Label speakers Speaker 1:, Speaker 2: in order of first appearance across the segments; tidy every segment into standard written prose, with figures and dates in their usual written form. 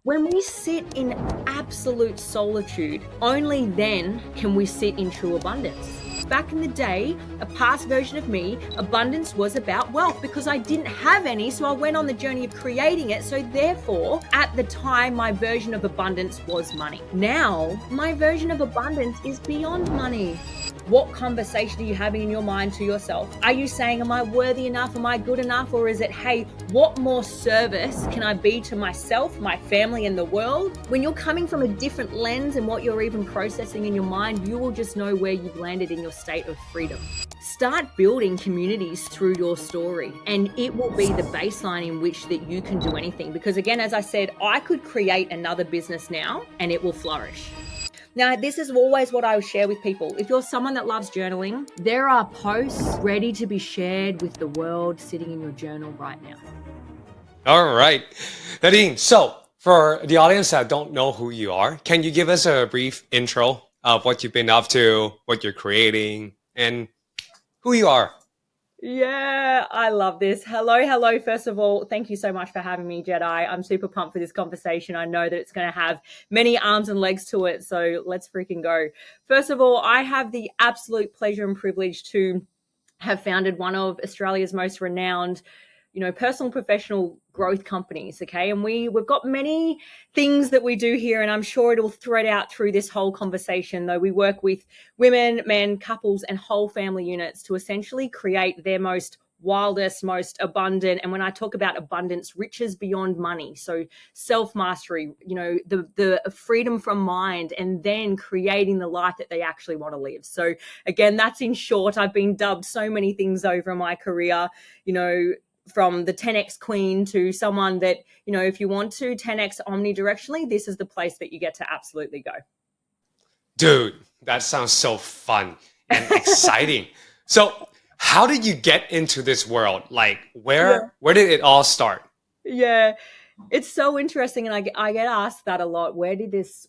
Speaker 1: When we sit in absolute solitude, only then can we sit in true abundance. Back in the day, a past version of me, abundance was about wealth because I didn't have any. So I went on the journey of creating it. So therefore, at the time, my version of abundance was money. Now, my version of abundance is beyond money. What conversation are you having in your mind to yourself? Are you saying, am I worthy enough? Am I good enough? Or is it, hey, what more service can I be to myself, my family, and the world? When you're coming from a different lens and what you're even processing in your mind, you will just know where you've landed in your state of freedom. Start building communities through your story, and it will be the baseline in which that you can do anything. Because again, as I said, I could create another business now and it will flourish. Now, this is always what I share with people. If you're someone that loves journaling, there are posts ready to be shared with the world sitting in your journal right now.
Speaker 2: All right. Nadine, so for the audience that don't know who you are, can you give us a brief intro of what you've been up to, what you're creating, and who you are?
Speaker 1: Yeah, I love this. Hello. First of all, thank you so much for having me, Jedi. I'm super pumped for this conversation. I know that it's going to have many arms and legs to it. So let's freaking go. First of all, I have the absolute pleasure and privilege to have founded one of Australia's most renowned personal and professional growth companies. Okay. And we've got many things that we do here, and I'm sure it'll thread out through this whole conversation, though we work with women, men, couples, and whole family units to essentially create their most wildest, most abundant. And when I talk about abundance, riches beyond money. So self-mastery, the freedom from mind, and then creating the life that they actually want to live. So again, that's in short. I've been dubbed so many things over my career, from the 10x queen to someone that, if you want to 10x omnidirectionally, this is the place that you get to absolutely go.
Speaker 2: Dude, that sounds so fun and exciting. So how did you get into this world? Like where did it all start?
Speaker 1: Yeah, it's so interesting. And I get asked that a lot. Where did this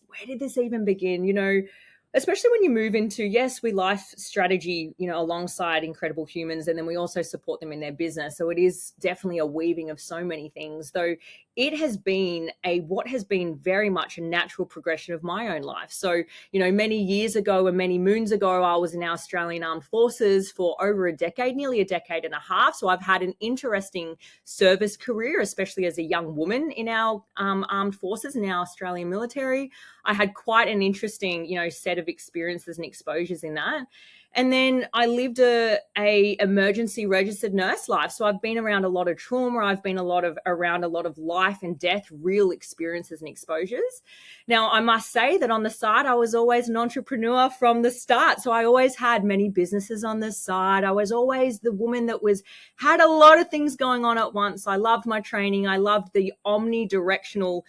Speaker 1: even begin? Especially when you move into, yes, we life strategy, alongside incredible humans. And then we also support them in their business. So it is definitely a weaving of so many things, though it has been what has been very much a natural progression of my own life. So, many years ago and many moons ago, I was in our Australian Armed Forces for over a decade, nearly a decade and a half. So I've had an interesting service career, especially as a young woman in our armed forces, in our Australian military. I had quite an interesting, set of experiences and exposures in that. And then I lived a emergency registered nurse life. So I've been around a lot of trauma. I've been around a lot of life and death, real experiences and exposures. Now, I must say that on the side, I was always an entrepreneur from the start. So I always had many businesses on the side. I was always the woman that had a lot of things going on at once. I loved my training. I loved the omnidirectional,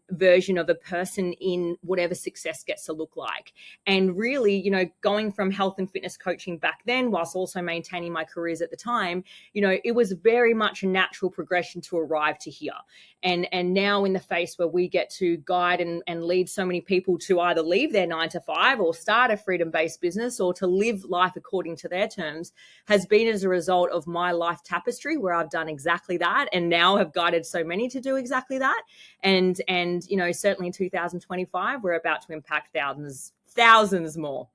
Speaker 1: version of a person in whatever success gets to look like. And really, going from health and fitness coaching back then, whilst also maintaining my careers at the time, it was very much a natural progression to arrive to here. And now in the face where we get to guide and lead so many people to either leave their 9 to 5 or start a freedom-based business or to live life according to their terms, has been as a result of my life tapestry, where I've done exactly that and now have guided so many to do exactly that. And certainly in 2025, we're about to impact thousands more.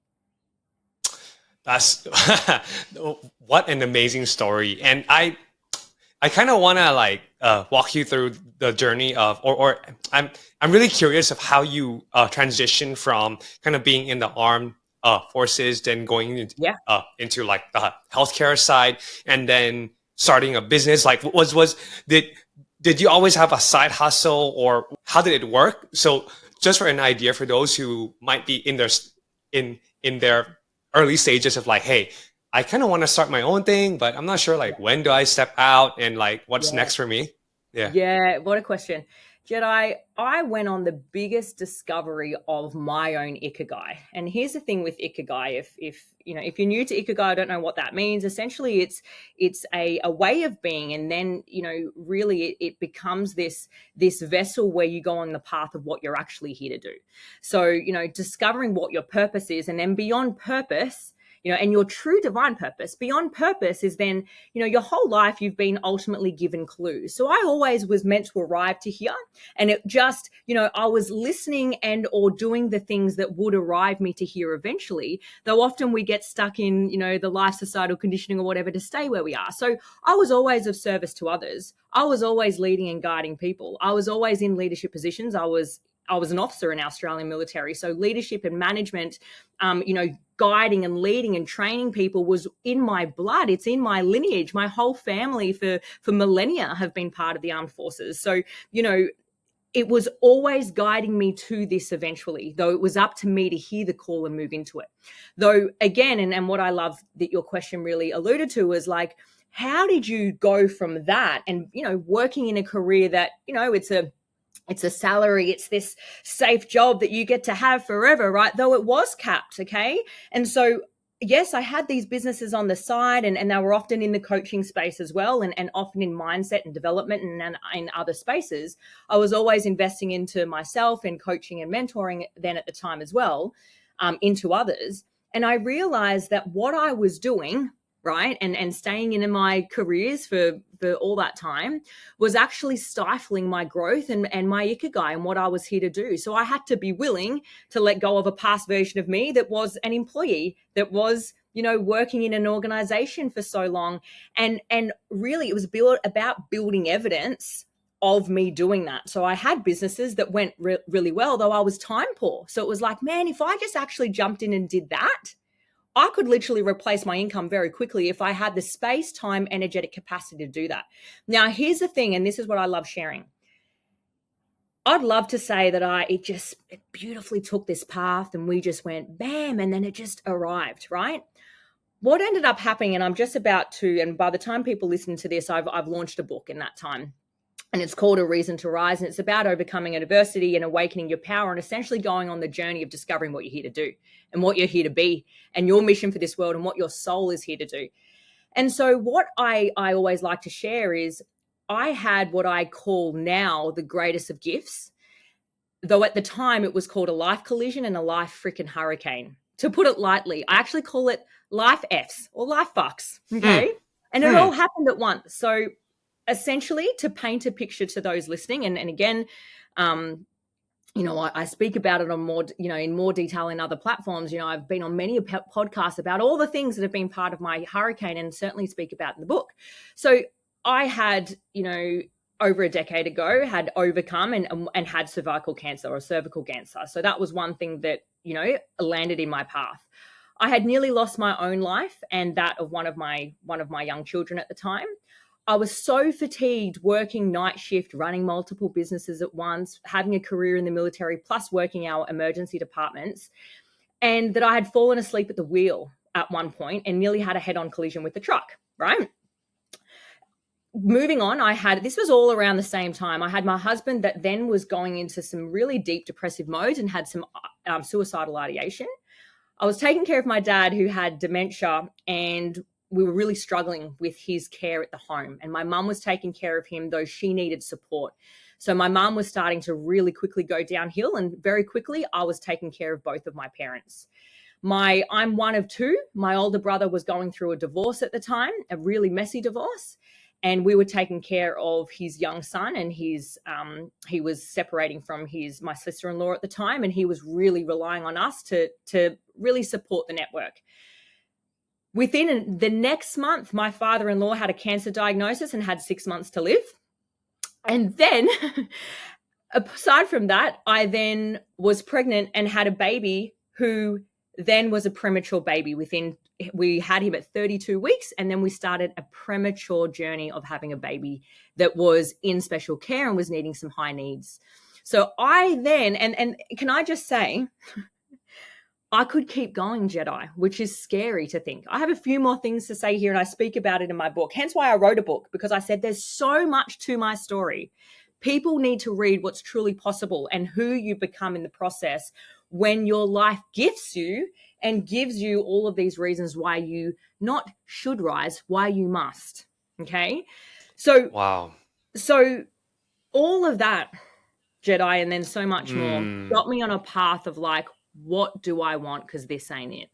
Speaker 2: That's what an amazing story. And I kind of want to walk you through the journey of, or I'm really curious of how you transition from kind of being in the armed forces, then going into like the healthcare side, and then starting a business. Like, did you always have a side hustle, or how did it work? So just for an idea for those who might be in their early stages of like, hey, I kind of want to start my own thing, but I'm not sure when do I step out and what's next for me?
Speaker 1: Yeah, what a question. Jedi, I went on the biggest discovery of my own ikigai. And here's the thing with ikigai. If you're new to ikigai, I don't know what that means. Essentially, it's a way of being. And then, really it becomes this vessel where you go on the path of what you're actually here to do. So, discovering what your purpose is, and then beyond purpose, and your true divine purpose. Beyond purpose is then, your whole life you've been ultimately given clues. So I always was meant to arrive to here, and it just, I was listening and or doing the things that would arrive me to here eventually, though often we get stuck in, the life societal conditioning or whatever to stay where we are. So I was always of service to others. I was always leading and guiding people. I was always in leadership positions. I was an officer in our Australian military. So leadership and management, guiding and leading and training people was in my blood. It's in my lineage. My whole family for millennia have been part of the armed forces. So, it was always guiding me to this eventually, though it was up to me to hear the call and move into it. Though again, and what I love that your question really alluded to was like, how did you go from that and, working in a career that, it's a salary, it's this safe job that you get to have forever, right? Though it was capped, okay? And so, yes, I had these businesses on the side, and they were often in the coaching space as well, and often in mindset and development and in other spaces. I was always investing into myself and coaching and mentoring then at the time as well, into others. And I realized that what I was doing, right, and staying in my careers for all that time was actually stifling my growth and my ikigai and what I was here to do. So I had to be willing to let go of a past version of me that was an employee, that was, working in an organization for so long. And really it was about building evidence of me doing that. So I had businesses that went really well, though I was time poor. So it was like, man, if I just actually jumped in and did that, I could literally replace my income very quickly if I had the space, time, energetic capacity to do that. Now, here's the thing, and this is what I love sharing. I'd love to say that it beautifully took this path and we just went bam, and then it just arrived, right? What ended up happening, and I'm just about to, and by the time people listen to this, I've launched a book in that time. And it's called A Reason to Rise. And it's about overcoming adversity and awakening your power and essentially going on the journey of discovering what you're here to do and what you're here to be and your mission for this world and what your soul is here to do. And so what I always like to share is I had what I call now the greatest of gifts, though at the time it was called a life collision and a life freaking hurricane. To put it lightly, I actually call it life Fs or life fucks, okay? And it all happened at once. So essentially, to paint a picture to those listening, and again, I speak about it on more, in more detail in other platforms. I've been on many podcasts about all the things that have been part of my hurricane, and certainly speak about in the book. So I had, over a decade ago, had overcome and had cervical cancer or cervical cancer. So that was one thing that, landed in my path. I had nearly lost my own life and that of one of my young children at the time. I was so fatigued working night shift, running multiple businesses at once, having a career in the military, plus working our emergency departments, and that I had fallen asleep at the wheel at one point and nearly had a head-on collision with the truck, right? Moving on, this was all around the same time. I had my husband that then was going into some really deep depressive modes and had some suicidal ideation. I was taking care of my dad who had dementia, and we were really struggling with his care at the home. And my mum was taking care of him, though she needed support. So my mum was starting to really quickly go downhill, and very quickly I was taking care of both of my parents. I'm one of two. My older brother was going through a divorce at the time, a really messy divorce. And we were taking care of his young son, and he was separating from my sister-in-law at the time, and he was really relying on us to really support the network. Within the next month, my father-in-law had a cancer diagnosis and had 6 months to live. And then, aside from that, I then was pregnant and had a baby who then was a premature baby. We had him at 32 weeks, and then we started a premature journey of having a baby that was in special care and was needing some high needs. So I then, and can I just say, I could keep going, Jedi, which is scary to think. I have a few more things to say here, and I speak about it in my book. Hence why I wrote a book, because I said there's so much to my story. People need to read what's truly possible and who you become in the process when your life gifts you and gives you all of these reasons why you not should rise, why you must. Okay? So,
Speaker 2: Wow.
Speaker 1: So all of that, Jedi, and then so much more, got me on a path of like, what do I want? Because this ain't it.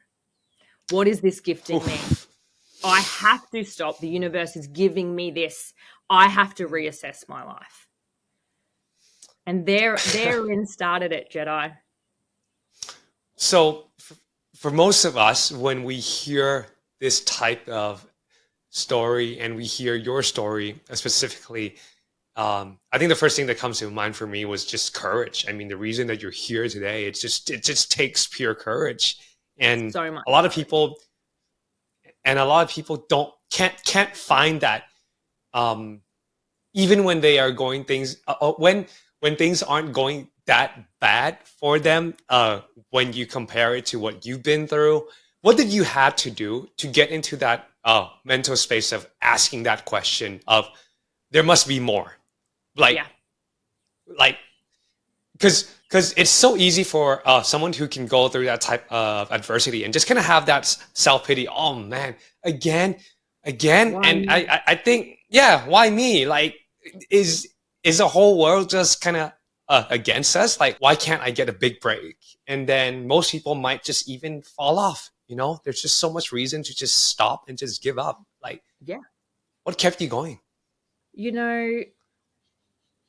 Speaker 1: What is this gifting me?
Speaker 2: Oof.
Speaker 1: I have to stop. The universe is giving me this. I have to reassess my life. And therein started it, Jedi.
Speaker 2: So, for most of us, when we hear this type of story and we hear your story specifically, I think the first thing that comes to mind for me was just courage. I mean, the reason that you're here today, it just takes pure courage, and
Speaker 1: So much
Speaker 2: a lot of
Speaker 1: courage.
Speaker 2: people don't can't find that, um, even when they are going things when things aren't going that bad for them. When you compare it to what you've been through, what did you have to do to get into that mental space of asking that question of there must be more, like
Speaker 1: Yeah.
Speaker 2: like because it's so easy for someone who can go through that type of adversity and just kind of have that self-pity. Oh man, again, again.
Speaker 1: Why
Speaker 2: And
Speaker 1: me?
Speaker 2: I think, yeah, why me? Like, is is the whole world just kind of against us? Like, why can't I get a big break? And then most people might just even fall off. There's just so much reason to just stop and just give up. Like,
Speaker 1: Yeah.
Speaker 2: what kept you going?
Speaker 1: You know,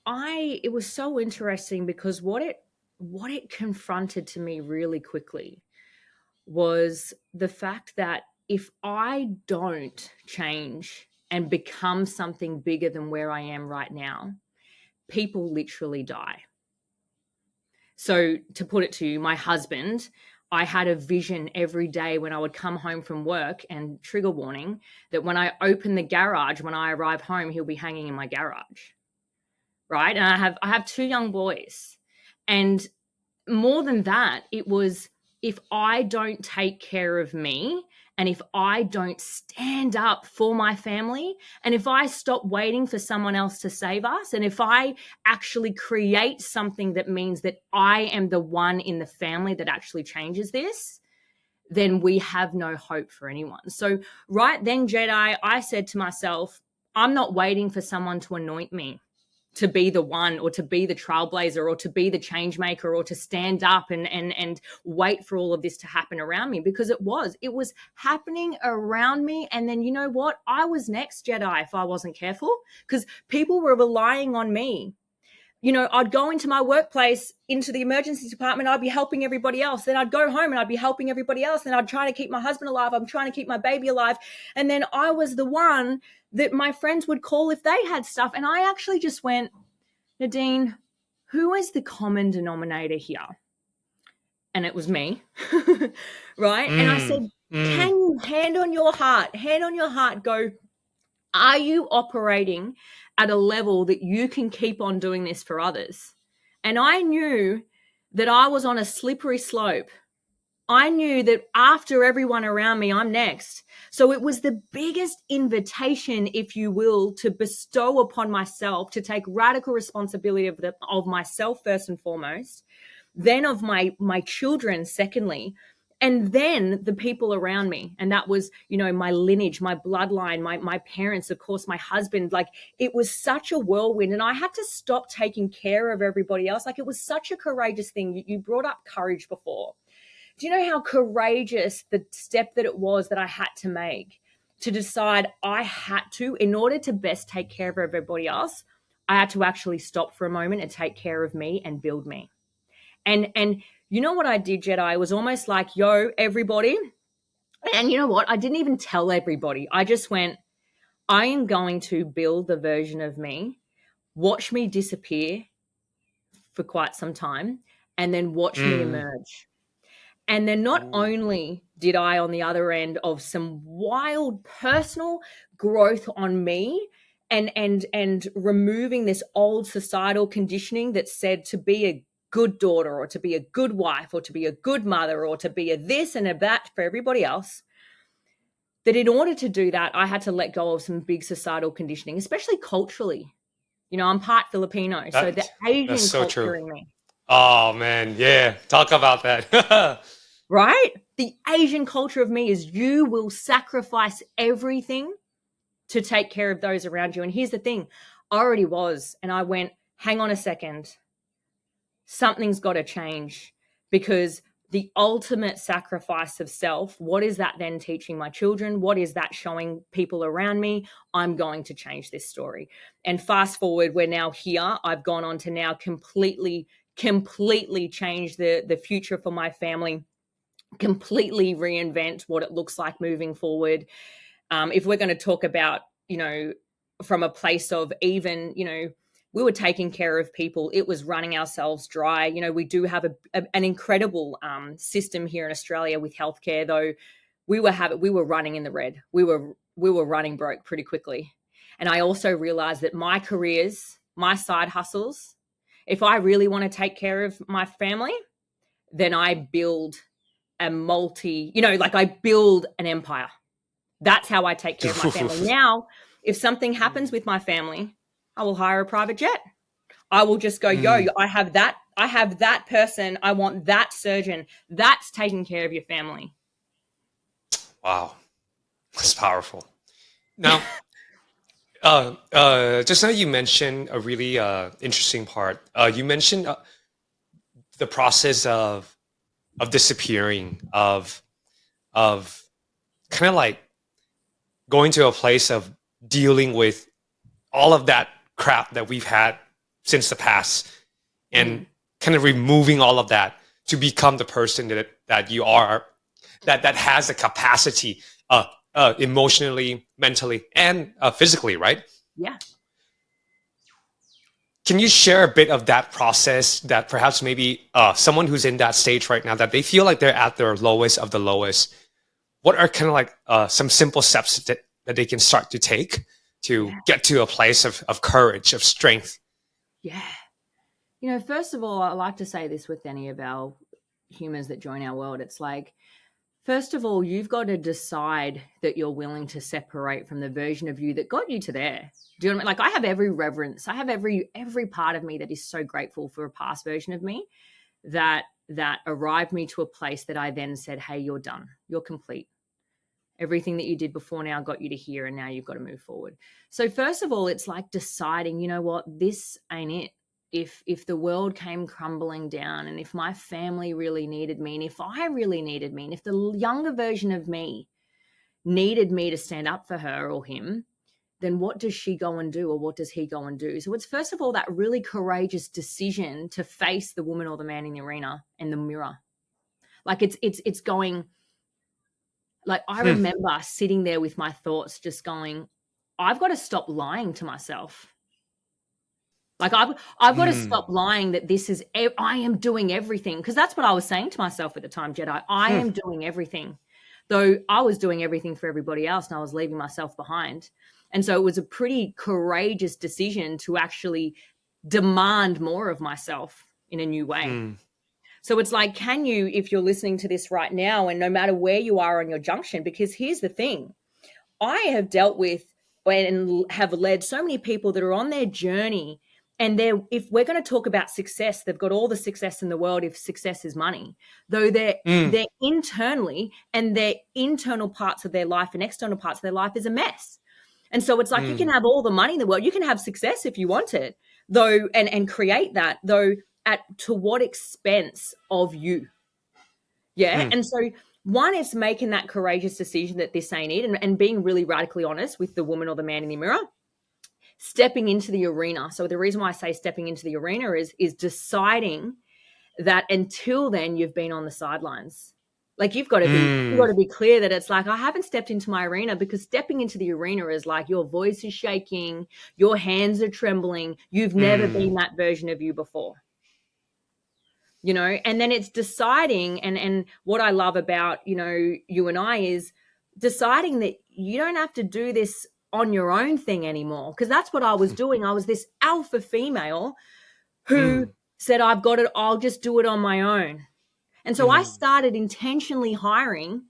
Speaker 1: it was so interesting because what it confronted to me really quickly was the fact that if I don't change and become something bigger than where I am right now, people literally die. So, to put it to you, my husband, I had a vision every day when I would come home from work, and trigger warning, that when I open the garage, when I arrive home, he'll be hanging in my garage. Right. And I have two young boys. And more than that, it was, if I don't take care of me and if I don't stand up for my family and if I stop waiting for someone else to save us and if I actually create something that means that I am the one in the family that actually changes this, then we have no hope for anyone. So right then, Jedi, I said to myself, I'm not waiting for someone to anoint me to be the one or to be the trailblazer or to be the change maker or to stand up and wait for all of this to happen around me, because it was happening around me. And then, you know what, I was next, Jedi, if I wasn't careful, because people were relying on me. I'd go into my workplace, into the emergency department, I'd be helping everybody else. Then I'd go home and I'd be helping everybody else. Then I'd try to keep my husband alive. I'm trying to keep my baby alive. And then I was the one that my friends would call if they had stuff. And I actually just went, Nadine, who is the common denominator here? And it was me. Right. And I said,
Speaker 2: Mm,
Speaker 1: can
Speaker 2: mm.
Speaker 1: you hand on your heart, go, are you operating at a level that you can keep on doing this for others? And I knew that I was on a slippery slope. I knew that after everyone around me, I'm next. So it was the biggest invitation, if you will, to bestow upon myself, to take radical responsibility of myself first and foremost, then of my children secondly, and then the people around me. And that was, my lineage, my bloodline, my parents, of course, my husband. Like, it was such a whirlwind, and I had to stop taking care of everybody else. Like, it was such a courageous thing. You brought up courage before. Do you know how courageous the step that it was that I had to make to decide I had to, in order to best take care of everybody else, I had to actually stop for a moment and take care of me and build me. And you know what I did, Jedi? It was almost like, yo, everybody. And you know what? I didn't even tell everybody. I just went, I am going to build the version of me, watch me disappear for quite some time, and then watch me
Speaker 2: Mm.
Speaker 1: emerge. And then not
Speaker 2: Ooh.
Speaker 1: only did I, on the other end of some wild personal growth on me, and removing this old societal conditioning that said to be a good daughter or to be a good wife or to be a good mother or to be a this and a that for everybody else, that in order to do that, I had to let go of some big societal conditioning, especially culturally. I'm part Filipino, so the
Speaker 2: That's
Speaker 1: Asian
Speaker 2: so true.
Speaker 1: culture in me.
Speaker 2: Oh man, yeah. Talk about that.
Speaker 1: Right? The Asian culture of me is, you will sacrifice everything to take care of those around you. And here's the thing, I already was. And I went, hang on a second, something's got to change, because the ultimate sacrifice of self, what is that then teaching my children? What is that showing people around me? I'm going to change this story. And fast forward, we're now here. I've gone on to now completely change the future for my family, completely reinvent what it looks like moving forward. If we're going to talk about, from a place of even, we were taking care of people. It was running ourselves dry. We do have an incredible system here in Australia with healthcare, though we were running in the red. We were running broke pretty quickly. And I also realized that my careers, my side hustles, if I really want to take care of my family, then I build I build an empire. That's how I take care of my family. Now, if something happens with my family, I will hire a private jet. I will just go, yo, I have that person. I want that surgeon. That's taking care of your family.
Speaker 2: Wow, that's powerful. Now, just now you mentioned a really interesting part. You mentioned the process of disappearing, of kind of like going to a place of dealing with all of that crap that we've had since the past, and kind of removing all of that to become the person that you are, that has the capacity, emotionally, mentally, and physically, right?
Speaker 1: Yeah.
Speaker 2: Can you share a bit of that process, that perhaps maybe someone who's in that stage right now, that they feel like they're at their lowest of the lowest, what are kind of like some simple steps that they can start to take to get to a place of courage, of strength?
Speaker 1: Yeah. First of all, I like to say this with any of our humans that join our world. It's like, first of all, you've got to decide that you're willing to separate from the version of you that got you to there. Do you know what I mean? Like, I have every reverence. I have every part of me that is so grateful for a past version of me that arrived me to a place that I then said, hey, you're done. You're complete. Everything that you did before now got you to here, and now you've got to move forward. So first of all, it's like deciding, you know what, this ain't it. If the world came crumbling down, and if my family really needed me, and if I really needed me, and if the younger version of me needed me to stand up for her or him, then what does she go and do, or what does he go and do? So it's first of all that really courageous decision to face the woman or the man in the arena and the mirror. Like it's going, like, I remember sitting there with my thoughts just going, I've got to stop lying to myself. Like, I've got to stop lying that this is, I am doing everything. Because that's what I was saying to myself at the time, Jedi. I am doing everything. Though I was doing everything for everybody else, and I was leaving myself behind. And so it was a pretty courageous decision to actually demand more of myself in a new way. So it's like, can you, if you're listening to this right now, and no matter where you are on your junction, because here's the thing, I have dealt with and have led so many people that are on their journey, and if we're going to talk about success, they've got all the success in the world if success is money, though they're internally, and their internal parts of their life and external parts of their life is a mess. And so it's like, you can have all the money in the world, you can have success if you want it, though, and create that, though, to what expense of you? Yeah. And so one is making that courageous decision that this ain't it, and being really radically honest with the woman or the man in the mirror, stepping into the arena. So the reason why I say stepping into the arena is deciding that until then you've been on the sidelines. Like, you've got to be clear that it's like, I haven't stepped into my arena, because stepping into the arena is like, your voice is shaking, your hands are trembling, you've never been that version of you before. And then it's deciding, and what I love about, you and I, is deciding that you don't have to do this on your own thing anymore. Because that's what I was doing. I was this alpha female who said, I've got it, I'll just do it on my own. And so I started intentionally hiring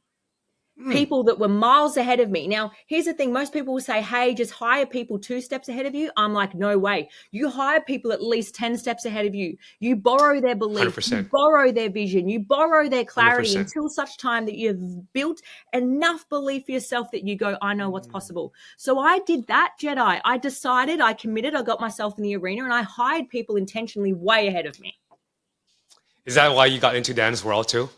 Speaker 1: people that were miles ahead of me. Now, here's the thing. Most people will say, hey, just hire people 2 steps ahead of you. I'm like, no way. You hire people at least 10 steps ahead of you. You borrow their belief,
Speaker 2: 100%.
Speaker 1: you borrow their vision, you borrow their clarity
Speaker 2: 100%.
Speaker 1: until such time that you've built enough belief for yourself that you go, I know what's possible. So I did that, Jedi. I decided, I committed, I got myself in the arena, and I hired people intentionally way ahead of me.
Speaker 2: Is that why you got into dance world too?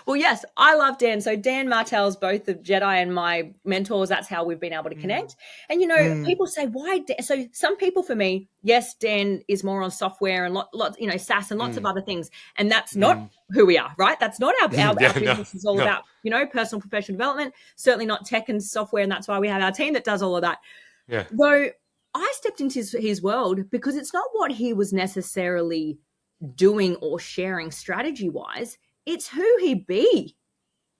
Speaker 1: Well, yes, I love Dan. So Dan Martell's both the Jedi and my mentors. That's how we've been able to connect. And
Speaker 2: Mm,
Speaker 1: people say why Dan? So some people, for me, yes, Dan is more on software and lots, SaaS and lots of
Speaker 2: mm,
Speaker 1: other things, and that's not
Speaker 2: mm.
Speaker 1: who we are, right? That's not our
Speaker 2: Yeah, no,
Speaker 1: business is all
Speaker 2: no.
Speaker 1: about personal professional development. Certainly not tech and software, and that's why we have our team that does all of that.
Speaker 2: Yeah.
Speaker 1: Though I stepped into his world because it's not what he was necessarily doing or sharing strategy wise, it's who he be.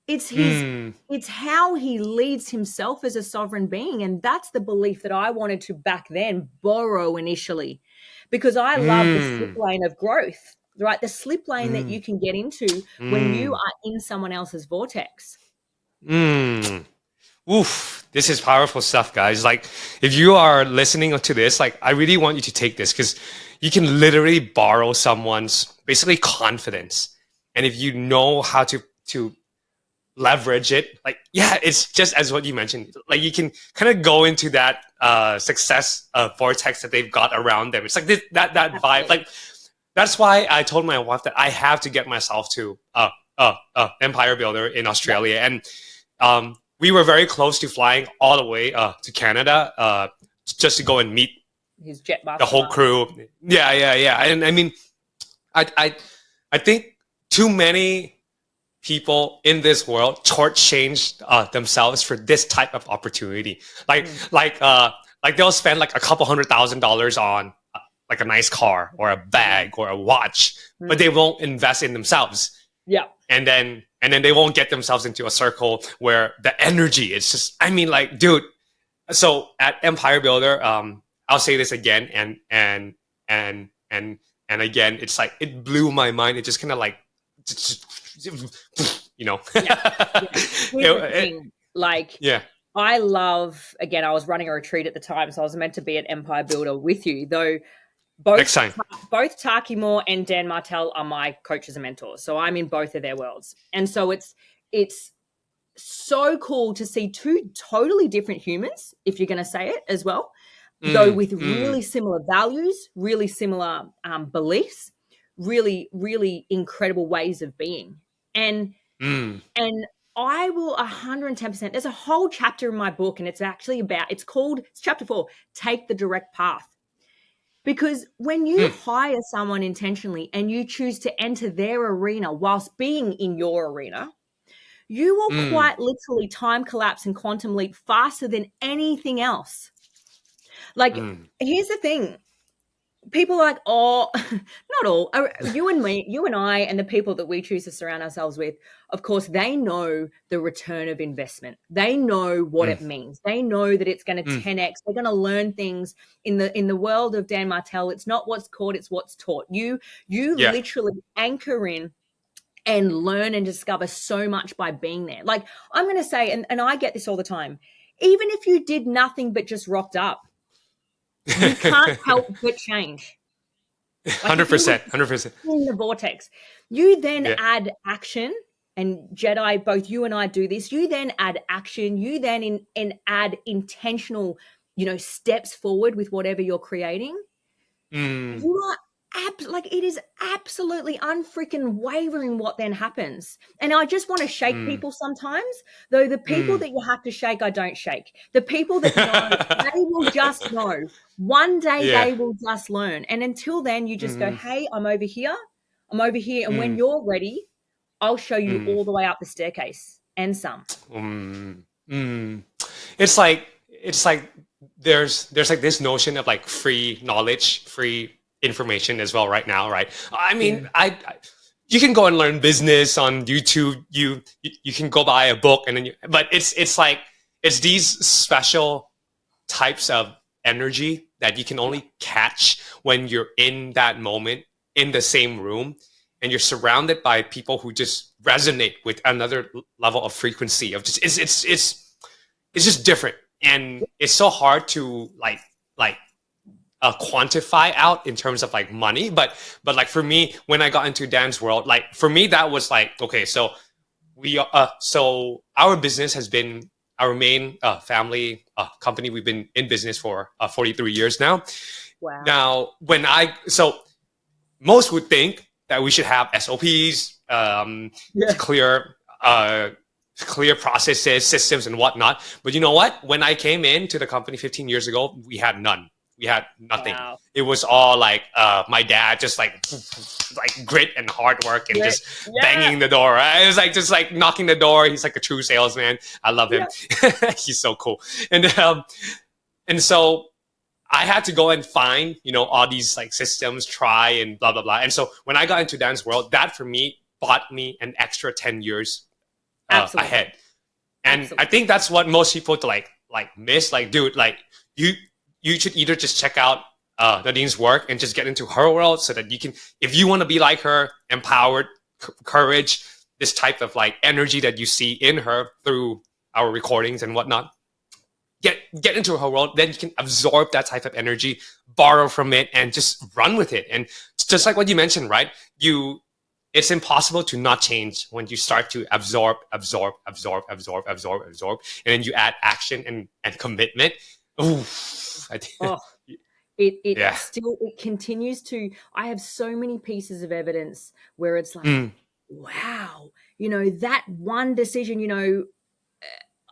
Speaker 1: It's his
Speaker 2: Mm,
Speaker 1: it's how he leads himself as a sovereign being, and that's the belief that I wanted to back then borrow initially, because I love the slip
Speaker 2: mm,
Speaker 1: lane of growth, right? The slip lane that
Speaker 2: mm,
Speaker 1: you can get into when you
Speaker 2: mm,
Speaker 1: are in someone else's vortex.
Speaker 2: mm. Oof, this is powerful stuff, guys. Like, if you are listening to this, like, I really want you to take this because you can literally borrow someone's basically confidence. And if you know how to leverage it, like, yeah, it's just as what you mentioned. Like, you can kind of go into that success vortex that they've got around them. It's like that vibe.
Speaker 1: Absolutely.
Speaker 2: Like, that's why I told my wife that I have to get myself to Empire Builder in Australia, and we were very close to flying all the way to Canada just to go and meet
Speaker 1: His jet
Speaker 2: the whole
Speaker 1: mastermind.
Speaker 2: crew. Yeah, yeah, yeah. And I mean, I I, I think too many people in this world shortchanged themselves for this type of opportunity. Like
Speaker 1: Mm,
Speaker 2: like uh like they'll spend like a couple $100,000 on like a nice car or a
Speaker 1: mm,
Speaker 2: bag or a watch, but
Speaker 1: mm.
Speaker 2: they won't invest in themselves.
Speaker 1: Yeah.
Speaker 2: And then they won't get themselves into a circle where the energy is just, I mean, like, dude. So at Empire Builder, I'll say this again and and again, it's like it blew my mind. It just kind of like, you know.
Speaker 1: Yeah. Yeah. Here's the
Speaker 2: It-
Speaker 1: thing. Like,
Speaker 2: yeah.
Speaker 1: I love, again, I was running a retreat at the time, so I was meant to be at Empire Builder with you, though
Speaker 2: Next
Speaker 1: both
Speaker 2: time.
Speaker 1: both Taki Moore and Dan Martell are my coaches and mentors. So I'm in both of their worlds. And so it's so cool to see two totally different humans, if you're going to say it as well, though
Speaker 2: Mm,
Speaker 1: with
Speaker 2: mm,
Speaker 1: really similar values, really similar beliefs, really, really incredible ways of being. And
Speaker 2: mm,
Speaker 1: and I will 110%. There's a whole chapter in my book, and it's chapter 4, Take the Direct Path. Because when you
Speaker 2: mm,
Speaker 1: hire someone intentionally and you choose to enter their arena whilst being in your arena, you will
Speaker 2: mm,
Speaker 1: quite literally time collapse and quantum leap faster than anything else. Like,
Speaker 2: mm,
Speaker 1: here's the thing, people are like, oh, not all. You and me, you and I, and the people that we choose to surround ourselves with, of course, they know the return of investment. They know what
Speaker 2: mm,
Speaker 1: it means. They know that it's going to
Speaker 2: mm.
Speaker 1: 10x. They're going to learn things in the world of Dan Martell. It's not what's caught, it's what's taught. You
Speaker 2: Yeah.
Speaker 1: literally anchor in and learn and discover so much by being there. Like, I'm going to say, and I get this all the time, even if you did nothing but just rocked up, you can't help but change. Like, if you were
Speaker 2: 100%. 100%.
Speaker 1: in the vortex, you then
Speaker 2: Yeah.
Speaker 1: add action. And Jedi, both you and I do this. You then add action. You then add intentional, steps forward with whatever you're creating.
Speaker 2: Mm,
Speaker 1: You are like, it is absolutely unfreaking wavering what then happens. And I just want to shake
Speaker 2: mm,
Speaker 1: people sometimes, though the people
Speaker 2: mm.
Speaker 1: that you have to shake, I don't shake. The people that know, they will just know. One day
Speaker 2: Yeah.
Speaker 1: they will just learn. And until then, you just go,
Speaker 2: Mm,
Speaker 1: hey, I'm over here. I'm over here. And when
Speaker 2: mm,
Speaker 1: you're ready, I'll show you
Speaker 2: mm,
Speaker 1: all the way up the staircase and some.
Speaker 2: mm, mm. It's like there's like this notion of like free knowledge, free information as well right now, right? I
Speaker 1: Yeah.
Speaker 2: mean, you can go and learn business on YouTube. You can go buy a book and then but it's like it's these special types of energy that you can
Speaker 1: Yeah.
Speaker 2: only catch when you're in that moment in the same room and you're surrounded by people who just resonate with another level of frequency of just it's just different and it's so hard to like quantify out in terms of like money but like for me when I got into dance world like for me that was like okay so our business has been our main family company. We've been in business for 43 years now.
Speaker 1: Wow.
Speaker 2: Now, most would think that we should have SOPs,
Speaker 1: Yeah.
Speaker 2: clear clear processes, systems, and whatnot. But you know what? When I came into the company 15 years ago, we had none. We had nothing.
Speaker 1: Wow.
Speaker 2: It was all like my dad just like grit and hard work and
Speaker 1: Great.
Speaker 2: just
Speaker 1: Yeah.
Speaker 2: banging the door. Right? It was like just like knocking the door. He's like a true salesman. I love him.
Speaker 1: Yeah.
Speaker 2: He's so cool. And so I had to go and find, all these like systems, try and blah, blah, blah. And so when I got into dance world, that for me bought me an extra 10 years
Speaker 1: Absolutely.
Speaker 2: ahead. And
Speaker 1: Absolutely.
Speaker 2: I think that's what most people like miss. Like, dude, like you should either just check out Nadine's work and just get into her world so that you can, if you want to be like her, empowered, courage, this type of like energy that you see in her through our recordings and whatnot, get into her world, then you can absorb that type of energy, borrow from it, and just run with it. And just like what you mentioned, right? It's impossible to not change when you start to absorb, and then you add action and commitment. Ooh, I think,
Speaker 1: Oh, it
Speaker 2: yeah.
Speaker 1: still, it continues to, I have so many pieces of evidence where it's like,
Speaker 2: Mm,
Speaker 1: wow, that one decision,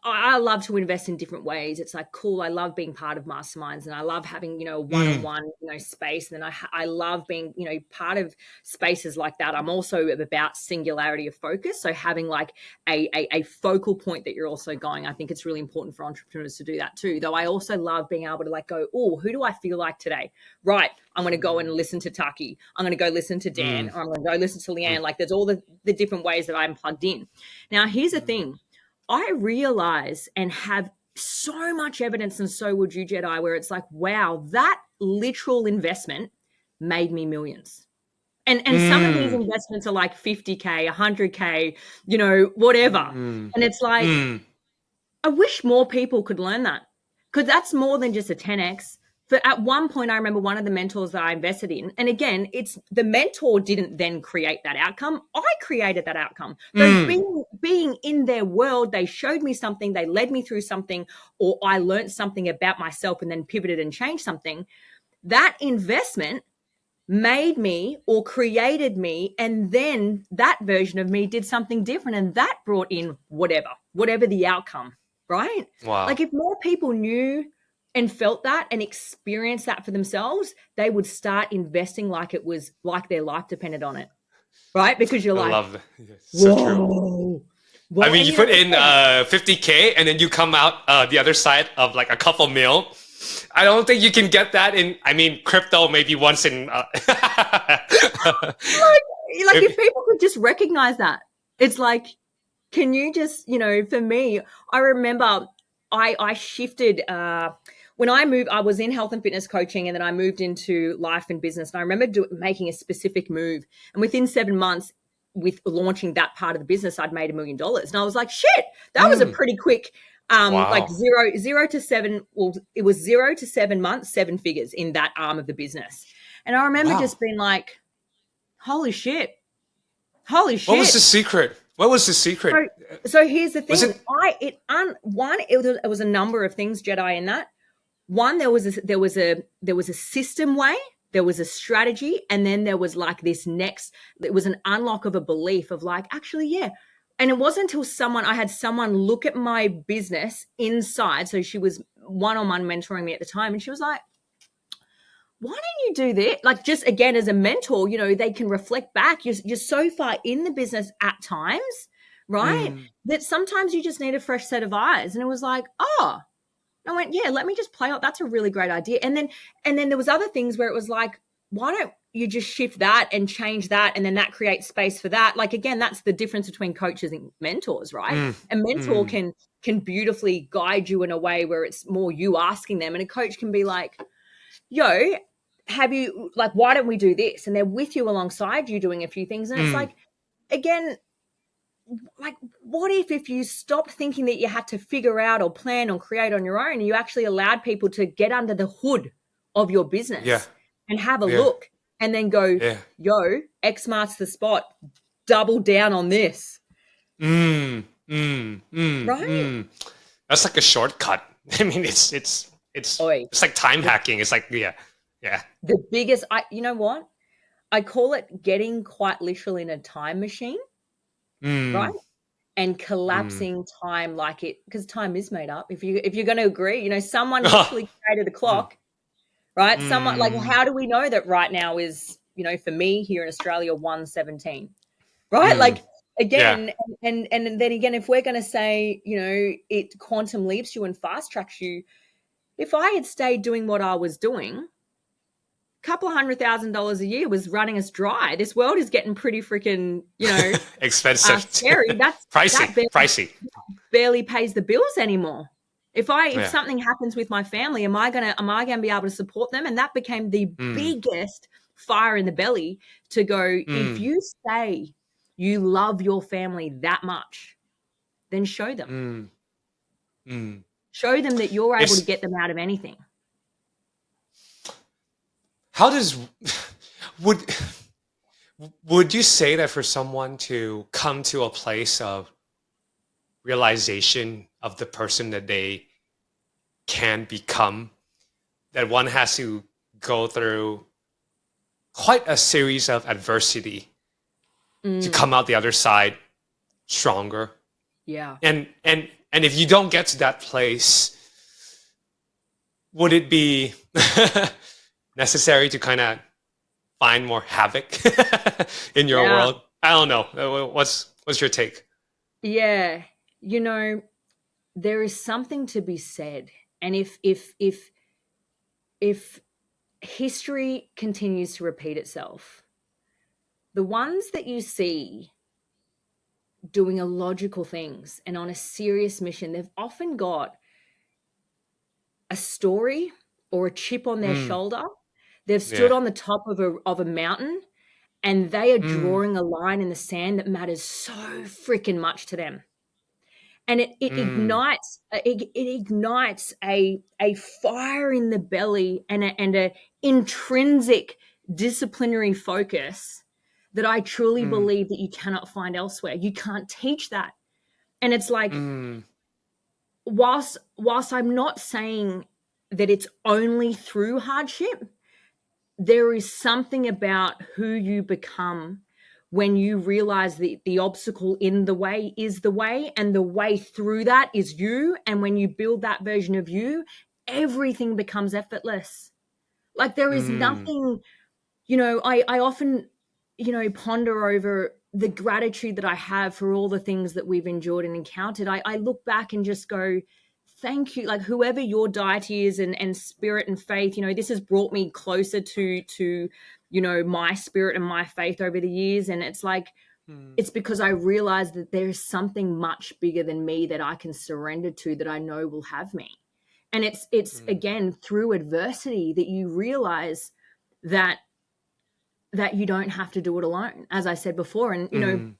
Speaker 1: I love to invest in different ways. It's like, cool. I love being part of masterminds and I love having,
Speaker 2: mm,
Speaker 1: one-on-one, space. And then I love being, part of spaces like that. I'm also about singularity of focus. So having like a focal point that you're also going, I think it's really important for entrepreneurs to do that too. Though I also love being able to like go, oh, who do I feel like today? Right. I'm going to go and listen to Taki. I'm going to go listen to Dan,
Speaker 2: mm,
Speaker 1: or I'm going to go listen to
Speaker 2: mm,
Speaker 1: Leanne. Like there's all the different ways that I'm plugged in. Now, here's the
Speaker 2: mm,
Speaker 1: thing. I realize and have so much evidence, and so would you, Jedi, where it's like, wow, that literal investment made me millions. And some of these
Speaker 2: mm,
Speaker 1: investments are like 50K, 100K, whatever.
Speaker 2: mm,
Speaker 1: And it's like,
Speaker 2: mm,
Speaker 1: I wish more people could learn that, because that's more than just a 10x. But at one point, I remember one of the mentors that I invested in, and again, it's the mentor didn't then create that outcome. I created that outcome. So
Speaker 2: mm.
Speaker 1: being in their world, they showed me something, they led me through something, or I learned something about myself and then pivoted and changed something. That investment made me or created me, and then that version of me did something different, and that brought in whatever the outcome, right?
Speaker 2: Wow.
Speaker 1: Like if more people knew and felt that and experienced that for themselves, they would start investing like it was like their life depended on it, right? Because you're
Speaker 2: I
Speaker 1: like,
Speaker 2: love that. Yes, so true.
Speaker 1: whoa,
Speaker 2: I
Speaker 1: well,
Speaker 2: mean,
Speaker 1: and
Speaker 2: you put in
Speaker 1: again,
Speaker 2: 50K and then you come out the other side of like a couple mil. I don't think you can get that in, I mean, crypto maybe once in.
Speaker 1: like if
Speaker 2: Maybe.
Speaker 1: people could just recognize that, it's like, can you just, for me, I remember I shifted when I moved. I was in health and fitness coaching, and then I moved into life and business. And I remember making a specific move, and within 7 months, with launching that part of the business, I'd made $1 million, and I was like, shit, that was a
Speaker 2: Mm,
Speaker 1: pretty quick. Like
Speaker 2: wow.
Speaker 1: zero to seven. Well, it was 0 to 7 months, 7 figures in that arm of the business, and I remember
Speaker 2: Wow.
Speaker 1: just being like, holy shit, holy
Speaker 2: What was
Speaker 1: shit.
Speaker 2: the secret? What was the secret?
Speaker 1: So, so here's the
Speaker 2: Was
Speaker 1: thing.
Speaker 2: it?
Speaker 1: It was a number of things, Jedi, in that. One, there was a system way, there was a strategy, and then there was like this next. It was an unlock of a belief of like, actually, yeah. And it wasn't until I had someone look at my business inside. So she was one-on-one mentoring me at the time, and she was like, why don't you do this? Like, just again, as a mentor, they can reflect back. You're so far in the business at times, right?
Speaker 2: Mm,
Speaker 1: That sometimes you just need a fresh set of eyes. And it was like, oh, I went, yeah, let me just play out. That's a really great idea. And then there was other things where it was like, why don't you just shift that and change that? And then that creates space for that. Like, again, that's the difference between coaches and mentors, right?
Speaker 2: mm,
Speaker 1: A mentor
Speaker 2: mm,
Speaker 1: can beautifully guide you in a way where it's more you asking them. And a coach can be like, yo, have you, like, why don't we do this? And they're with you alongside you doing a few things. And it's
Speaker 2: mm,
Speaker 1: like, again, like, what if you stopped thinking that you had to figure out or plan or create on your own, and you actually allowed people to get under the hood of your
Speaker 2: yeah.
Speaker 1: business and have a
Speaker 2: Yeah.
Speaker 1: look and then go,
Speaker 2: Yeah.
Speaker 1: yo, X marks the spot, double down on this,
Speaker 2: Mm, mm, mm,
Speaker 1: right?
Speaker 2: mm. That's like a shortcut. I mean,
Speaker 1: Oi,
Speaker 2: it's like time
Speaker 1: the,
Speaker 2: hacking. It's like, yeah, yeah.
Speaker 1: the biggest, you know what? I call it getting quite literal in a time machine, right?
Speaker 2: Mm,
Speaker 1: and
Speaker 2: Mm.
Speaker 1: collapsing time like it, because time is made up. If you're going to agree, someone literally created a
Speaker 2: Mm.
Speaker 1: clock, right? Someone, like,
Speaker 2: Mm.
Speaker 1: how do we know that right now is, for me here in Australia, 1:17, right?
Speaker 2: Mm.
Speaker 1: Like,
Speaker 2: Yeah.
Speaker 1: again, and then again, if we're going to say, it quantum leaps you and fast tracks you, if I had stayed doing what I was doing, couple of $100,000 a year was running us dry. This world is getting pretty freaking,
Speaker 2: Expensive.
Speaker 1: scary.
Speaker 2: Pricey.
Speaker 1: That
Speaker 2: Pricey.
Speaker 1: barely pays the bills anymore. If
Speaker 2: Yeah.
Speaker 1: something happens with my family, am I gonna be able to support them? And that became the
Speaker 2: Mm.
Speaker 1: biggest fire in the belly to go, if
Speaker 2: Mm.
Speaker 1: you say you love your family that much, then show them.
Speaker 2: Mm. Mm.
Speaker 1: Show them that you're able to
Speaker 2: It's
Speaker 1: get them out of anything.
Speaker 2: how does would would you say that for someone to come to a place of realization of the person that they can become, that one has to go through quite a series of adversity to
Speaker 1: Mm,
Speaker 2: come out the other side stronger?
Speaker 1: yeah.
Speaker 2: And if you don't get to that place, would it be necessary to kind of find more havoc in your
Speaker 1: Yeah.
Speaker 2: world? I don't know. What's your take?
Speaker 1: Yeah. You know, there is something to be said. And if history continues to repeat itself, the ones that you see doing illogical things and on a serious mission, they've often got a story or a chip on their
Speaker 2: Mm,
Speaker 1: shoulder. They've stood
Speaker 2: yeah.
Speaker 1: on the top of a mountain, and they are
Speaker 2: Mm,
Speaker 1: drawing a line in the sand that matters so freaking much to them. And it
Speaker 2: mm,
Speaker 1: ignites it ignites a fire in the belly and a intrinsic disciplinary focus that I truly
Speaker 2: mm,
Speaker 1: believe that you cannot find elsewhere. You can't teach that. And it's like,
Speaker 2: mm,
Speaker 1: whilst I'm not saying that it's only through hardship, there is something about who you become when you realize that the obstacle in the way is the way, and the way through that is you. And when you build that version of you, everything becomes effortless. Like, there is
Speaker 2: mm,
Speaker 1: nothing, I often, ponder over the gratitude that I have for all the things that we've endured and encountered. I look back and just go, thank you. Like, whoever your deity is, and spirit and faith, this has brought me closer to, my spirit and my faith over the years. And it's like,
Speaker 2: mm,
Speaker 1: it's because I realize that there's something much bigger than me that I can surrender to, that I know will have me. And it's
Speaker 2: mm,
Speaker 1: again through adversity that you realize that you don't have to do it alone, as I said before. And,
Speaker 2: mm.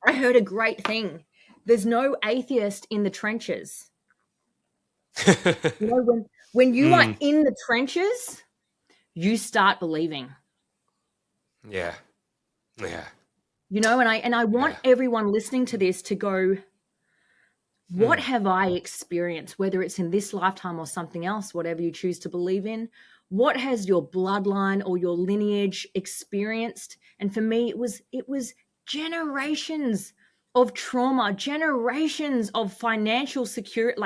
Speaker 1: I heard a great thing. There's no atheist in the trenches. When you are
Speaker 2: Mm,
Speaker 1: in the trenches, you start believing.
Speaker 2: yeah. Yeah.
Speaker 1: And I want
Speaker 2: Yeah.
Speaker 1: everyone listening to this to go, what
Speaker 2: Mm,
Speaker 1: have I experienced, whether it's in this lifetime or something else, whatever you choose to believe in? What has your bloodline or your lineage experienced? And for me, it was generations of trauma, generations of financial security,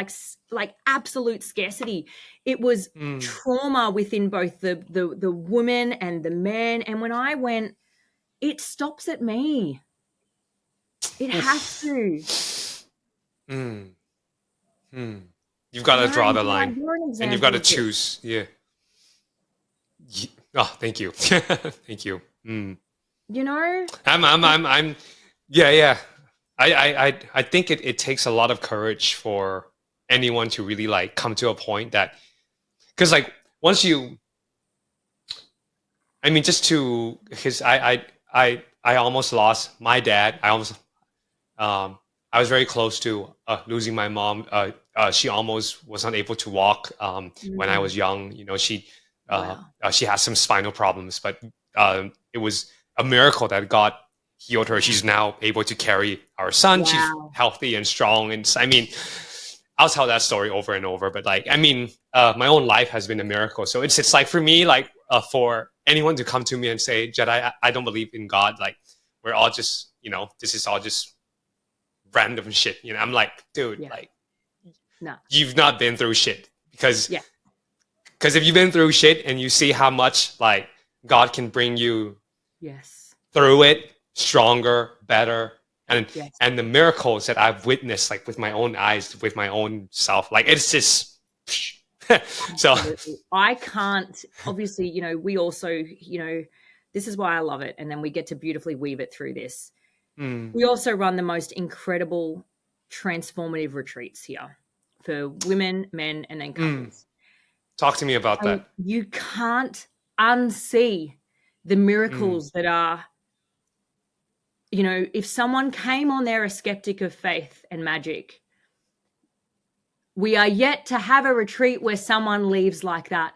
Speaker 1: like absolute scarcity. It was
Speaker 2: mm.
Speaker 1: trauma within both the woman and the man. And when I went, it stops at me. It has
Speaker 2: Oof.
Speaker 1: to.
Speaker 2: Mm, mm. You've got to draw
Speaker 1: And
Speaker 2: the line,
Speaker 1: you're an
Speaker 2: and you've got
Speaker 1: example
Speaker 2: to
Speaker 1: of this.
Speaker 2: choose. Yeah. Oh, thank you. Thank you. Mm.
Speaker 1: You know?
Speaker 2: I'm yeah, yeah. I think it takes a lot of courage for anyone to really like come to a point that, because like once you, I mean, just to, because I almost lost my dad. Um, I was very close to losing my mom. She almost was unable to walk when I
Speaker 1: Mm,
Speaker 2: was young.
Speaker 1: wow.
Speaker 2: She has some spinal problems, but it was a miracle that God healed her. She's now able to carry our son. She's
Speaker 1: Wow.
Speaker 2: healthy and strong. And I mean, I'll tell that story over and over. But like, I mean, my own life has been a miracle. So it's like for me, like for anyone to come to me and say, Jedi, I don't believe in God. Like we're all just, this is all just random shit. I'm like, dude,
Speaker 1: Yeah.
Speaker 2: like
Speaker 1: No.
Speaker 2: you've not been through shit because
Speaker 1: Yeah.
Speaker 2: if you've been through shit and you see how much like God can bring you
Speaker 1: Yes.
Speaker 2: through it stronger, better, and
Speaker 1: Yes.
Speaker 2: the miracles that I've witnessed like with my own eyes, with my own self, like it's just so.
Speaker 1: Absolutely. I can't, obviously, we also, this is why I love it. And then we get to beautifully weave it through this.
Speaker 2: Mm,
Speaker 1: We also run the most incredible transformative retreats here for women, men, and then
Speaker 2: mm.
Speaker 1: couples.
Speaker 2: Talk to me about
Speaker 1: And
Speaker 2: that.
Speaker 1: you can't unsee the
Speaker 2: Mm,
Speaker 1: miracles that are, if someone came on there a skeptic of faith and magic, we are yet to have a retreat where someone leaves like that.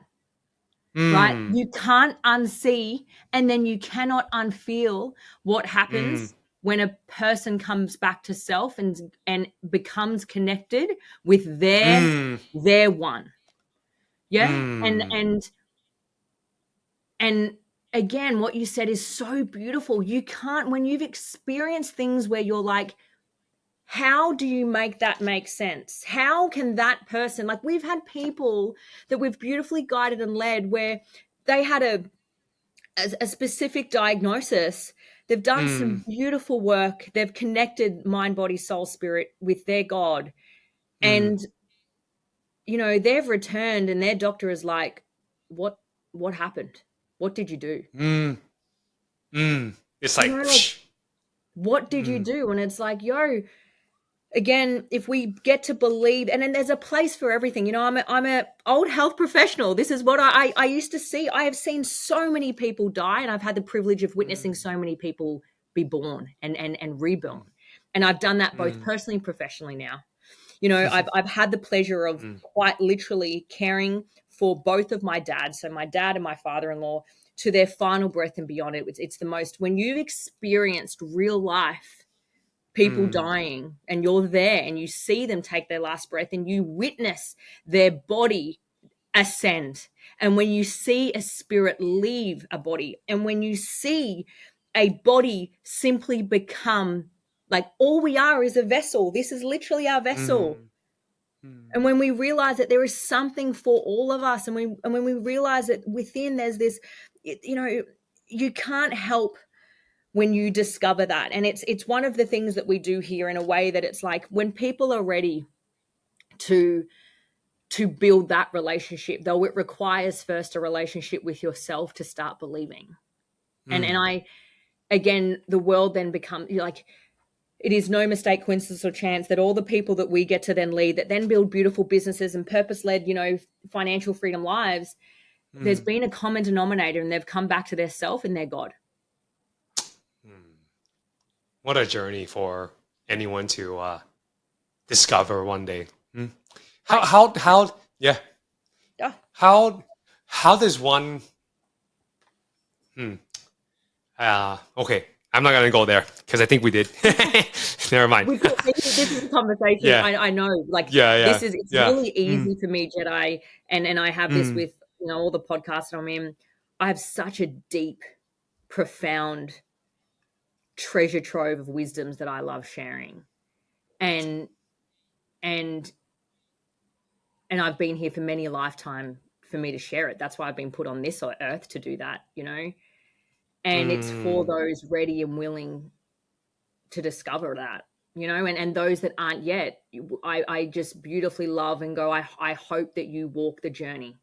Speaker 1: Right?
Speaker 2: mm,
Speaker 1: You can't unsee, and then you cannot unfeel what
Speaker 2: mm,
Speaker 1: happens when a person comes back to self and becomes connected with
Speaker 2: mm,
Speaker 1: their one. Yeah. And
Speaker 2: mm,
Speaker 1: and and again, what you said is so beautiful. You can't, when you've experienced things where you're like, how do you make that make sense? How can that person, like we've had people that we've beautifully guided and led where they had a specific diagnosis. They've done
Speaker 2: mm,
Speaker 1: some beautiful work. They've connected mind, body, soul, spirit with their God.
Speaker 2: mm,
Speaker 1: And, they've returned and their doctor is like, what, what happened? What did you do?
Speaker 2: mm, mm. It's
Speaker 1: You
Speaker 2: like,
Speaker 1: know, like, what did you
Speaker 2: mm,
Speaker 1: do? And it's like, again, if we get to believe, and then there's a place for everything. I'm a old health professional. This is what I used to see. I have seen so many people die, and I've had the privilege of witnessing
Speaker 2: mm,
Speaker 1: so many people be born and reborn.
Speaker 2: mm,
Speaker 1: And I've done that both
Speaker 2: mm,
Speaker 1: personally and professionally now. I've had the pleasure of
Speaker 2: mm,
Speaker 1: quite literally caring for both of my dads, so my dad and my father-in-law, to their final breath and beyond. It's the most, when you've experienced real life people
Speaker 2: mm,
Speaker 1: dying and you're there and you see them take their last breath and you witness their body ascend, and when you see a spirit leave a body, and when you see a body simply become, like, all we are is a vessel. This is literally our vessel.
Speaker 2: mm, mm,
Speaker 1: And when we realize that there is something for all of us, and when we realize that within there's this, you can't help when you discover that. And it's one of the things that we do here, in a way that it's like, when people are ready to build that relationship, though it requires first a relationship with yourself to start believing. And
Speaker 2: mm,
Speaker 1: I, again, the world then becomes like, it is no mistake, coincidence, or chance that all the people that we get to then lead, that then build beautiful businesses and purpose-led, financial freedom lives, there's
Speaker 2: mm,
Speaker 1: been a common denominator, and they've come back to their self and their God.
Speaker 2: mm. What a journey for anyone to discover one day. Mm.
Speaker 1: I
Speaker 2: Yeah.
Speaker 1: yeah.
Speaker 2: How does one? Hmm. Okay, I'm not gonna go there because I think we did. Never mind.
Speaker 1: We did, this is a conversation.
Speaker 2: Yeah,
Speaker 1: I know, like,
Speaker 2: yeah, yeah,
Speaker 1: it's
Speaker 2: yeah.
Speaker 1: really
Speaker 2: Mm,
Speaker 1: easy for me, Jedi, and I have this
Speaker 2: mm,
Speaker 1: with, all the podcasts that I'm in. I have such a deep, profound treasure trove of wisdoms that I love sharing. And and and I've been here for many a lifetime for me to share it. That's why I've been put on this earth to do that. And it's for
Speaker 2: mm,
Speaker 1: those ready and willing to discover that, and those that aren't yet, I just beautifully love and go, I hope that you walk the journey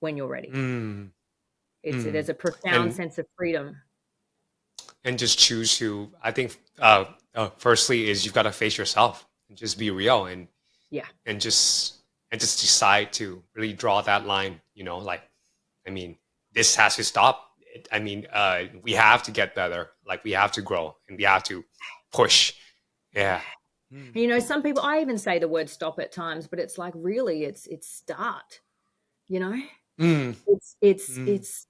Speaker 1: when you're ready.
Speaker 2: mm, mm.
Speaker 1: There's a profound
Speaker 2: And
Speaker 1: sense of freedom.
Speaker 2: just choose to. I think firstly is you've got to face yourself and just be real and
Speaker 1: Yeah.
Speaker 2: and just decide to really draw that line. Like I mean, this has to stop. I mean, we have to get better. Like we have to grow and we have to push.
Speaker 1: Yeah.
Speaker 2: Yeah. Mm,
Speaker 1: And some people, I even say the word stop at times, but it's like, really, it's start, you know
Speaker 2: mm,
Speaker 1: it's it's
Speaker 2: mm,
Speaker 1: it's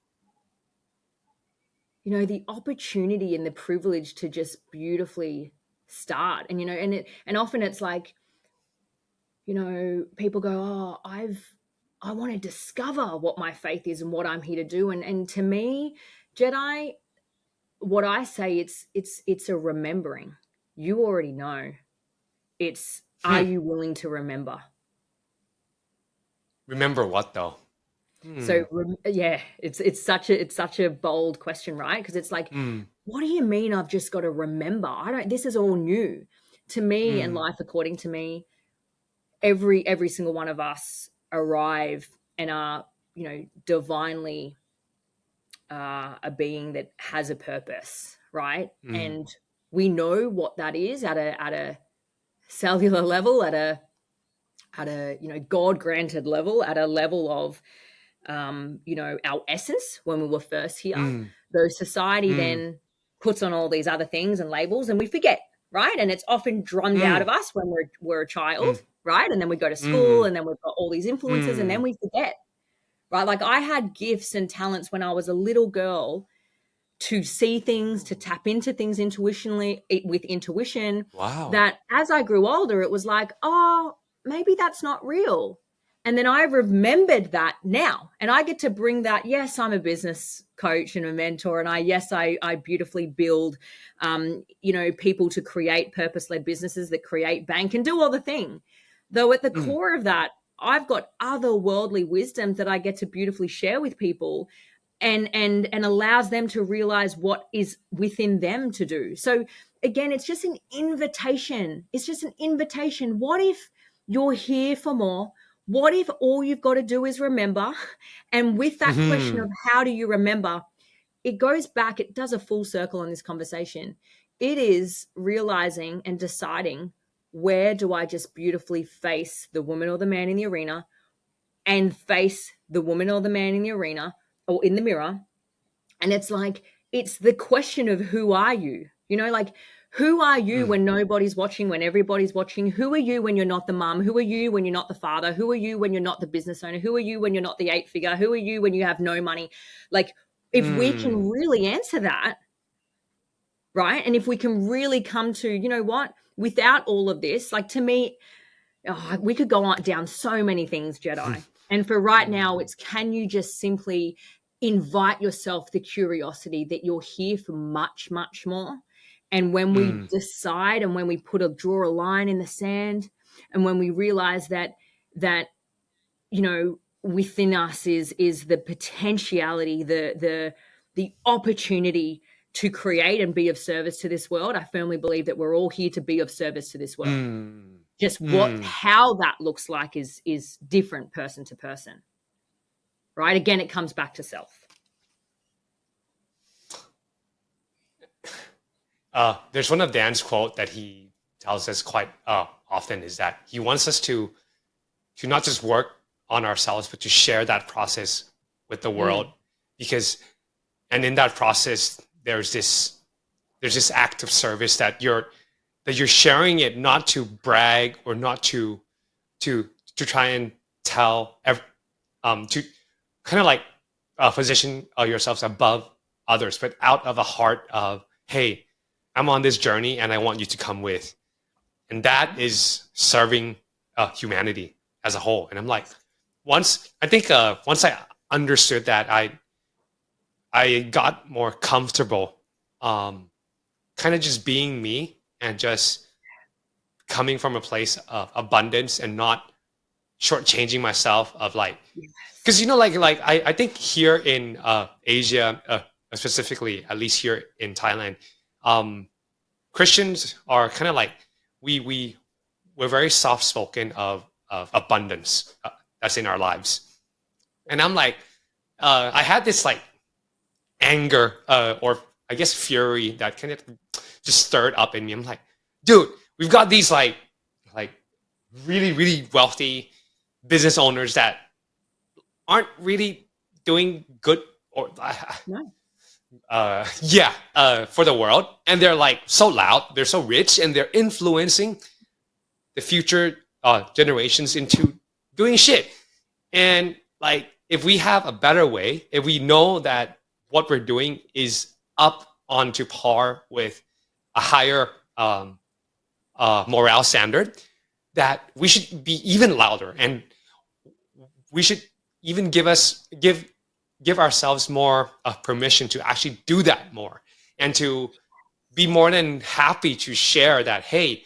Speaker 1: the opportunity and the privilege to just beautifully start. And often it's like, people go, oh, I want to discover what my faith is and what I'm here to do. And to me, Jedi, what I say, it's a remembering. You already know. It's, are
Speaker 2: Hmm.
Speaker 1: you willing to remember?
Speaker 2: Remember what though?
Speaker 1: So,
Speaker 2: Hmm.
Speaker 1: yeah, it's such a bold question, right? Because it's like,
Speaker 2: Hmm.
Speaker 1: what do you mean I've just got to remember? I don't. This is all new to me and
Speaker 2: Hmm.
Speaker 1: life, according to me. Every single one of us arrive and are, divinely, a being that has a purpose, right?
Speaker 2: Hmm.
Speaker 1: And we know what that is at a cellular level, at a God granted level, at a level of, our essence when we were first here.
Speaker 2: Hmm.
Speaker 1: Though society
Speaker 2: Hmm.
Speaker 1: then puts on all these other things and labels, and we forget, right? And it's often drummed out
Speaker 2: Hmm.
Speaker 1: of us when we're a
Speaker 2: Hmm.
Speaker 1: child, right? And then we go to school,
Speaker 2: Hmm.
Speaker 1: and then we've got all these influences, and then
Speaker 2: Hmm.
Speaker 1: we forget, right? Like I had gifts and talents when I was a little girl to see things, to tap into things intuitionally, with intuition,
Speaker 2: Wow.
Speaker 1: that as I grew older, it was like, oh, maybe that's not real. And then I remembered that now, and I get to bring that. Yes, I'm a business coach and a mentor, and I beautifully build, people to create purpose-led businesses that create bank and do all the thing. Though at the
Speaker 2: Hmm.
Speaker 1: core of that, I've got otherworldly wisdom that I get to beautifully share with people, and allows them to realize what is within them to do. So again, it's just an invitation. It's just an invitation. What if you're here for more? What if all you've got to do is remember? And with that question
Speaker 2: Hmm.
Speaker 1: of how do you remember, it goes back, it does a full circle in this conversation. It is realizing and deciding, where do I just beautifully face the woman or the man in the arena, and face the woman or the man in the arena or in the mirror. And it's like, it's the question of, who are you? Like, who are you
Speaker 2: Hmm.
Speaker 1: when nobody's watching, when everybody's watching? Who are you when you're not the mum? Who are you when you're not the father? Who are you when you're not the business owner? Who are you when you're not the eight figure? Who are you when you have no money? Like, if we
Speaker 2: Hmm.
Speaker 1: can really answer that, right? And if we can really come to, what, without all of this, like, to me, we could go on down so many things, Jedi. And for right now,
Speaker 2: Hmm.
Speaker 1: it's, can you just simply invite yourself the curiosity that you're here for much, much more? And when we
Speaker 2: Hmm.
Speaker 1: decide, and when we draw a line in the sand, and when we realize that within us is the potentiality, the opportunity to create and be of service to this world. I firmly believe that we're all here to be of service to this world.
Speaker 2: Hmm.
Speaker 1: Just
Speaker 2: Hmm.
Speaker 1: how that looks like is different person to person, right? Again, it comes back to self.
Speaker 2: There's one of Dan's quote that he tells us quite often is that he wants us to not just work on ourselves, but to share that process with the world,
Speaker 1: Mm.
Speaker 2: because and in that process there's this act of service that you're sharing it, not to brag or not to to try and tell to kind of like position yourselves above others, but out of a heart of, hey, I'm on this journey and I want you to come with. And that is serving humanity as a whole. And I'm like, once I understood that, I got more comfortable, um, kind of just being me and just coming from a place of abundance and not shortchanging myself of like, because
Speaker 1: Yes.
Speaker 2: like I think here in Asia, specifically at least here in Thailand, um, Christians are kind of like we're very soft spoken of abundance that's in our lives, and I'm like, I had this like anger, or I guess fury that kind of just stirred up in me. I'm like, dude, we've got these like really really wealthy business owners that aren't really doing good, or
Speaker 1: No.
Speaker 2: yeah, for the world, and they're like so loud, they're so rich, and they're influencing the future generations into doing shit. And like, if we have a better way, if we know that what we're doing is up onto par with a higher morale standard, that we should be even louder, and we should even give ourselves more permission to actually do that more, and to be more than happy to share that, hey,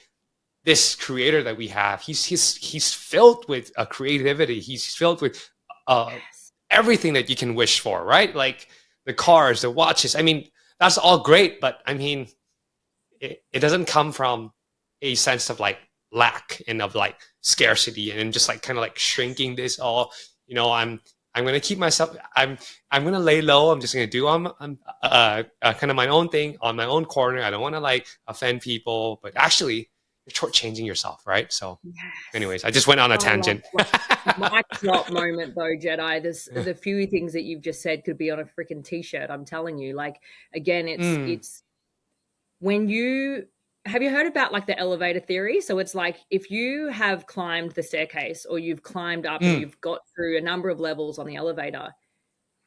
Speaker 2: this creator that we have, he's filled with creativity. He's filled with uh,
Speaker 1: Yes.
Speaker 2: everything that you can wish for, right? Like the cars, the watches. I mean, that's all great, but I mean, it doesn't come from a sense of like lack and of like scarcity and just like kind of like shrinking this all. I'm gonna keep myself. I'm gonna lay low. I'm just gonna do kind of my own thing on my own corner. I don't want to like offend people, but actually, you're shortchanging yourself, right? So,
Speaker 1: Yes.
Speaker 2: anyways, I just went on a
Speaker 1: I love
Speaker 2: tangent.
Speaker 1: like mic drop moment though, Jedi. There's the few things that you've just said could be on a freaking t-shirt. I'm telling you. Like again,
Speaker 2: Mm,
Speaker 1: it's when you have you heard about like the elevator theory? So it's like if you have climbed the staircase or you've climbed up and
Speaker 2: mm,
Speaker 1: you've got through a number of levels on the elevator,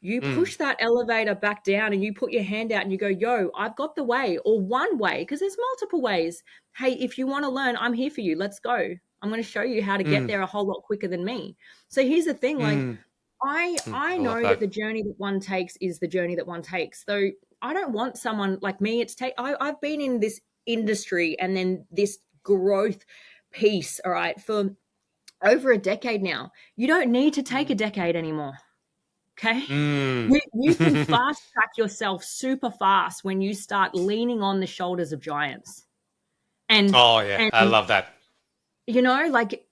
Speaker 1: you
Speaker 2: mm,
Speaker 1: push that elevator back down and you put your hand out and you go, yo, I've got the way or one way because there's multiple ways. Hey, if you want to learn, I'm here for you. Let's go. I'm going to show you how to get
Speaker 2: mm,
Speaker 1: there a whole lot quicker than me. So here's the thing, like
Speaker 2: mm,
Speaker 1: I
Speaker 2: I love
Speaker 1: know that
Speaker 2: that.
Speaker 1: the journey that one takes is the journey that one takes. So I don't want someone like me. I've been in this industry and then this growth piece, all right, for over a decade now. You don't need to take a
Speaker 2: Mm,
Speaker 1: decade anymore. Okay.
Speaker 2: mm.
Speaker 1: You can fast track yourself super fast when you start leaning on the shoulders of giants. And
Speaker 2: Oh yeah, I
Speaker 1: and
Speaker 2: love that.
Speaker 1: like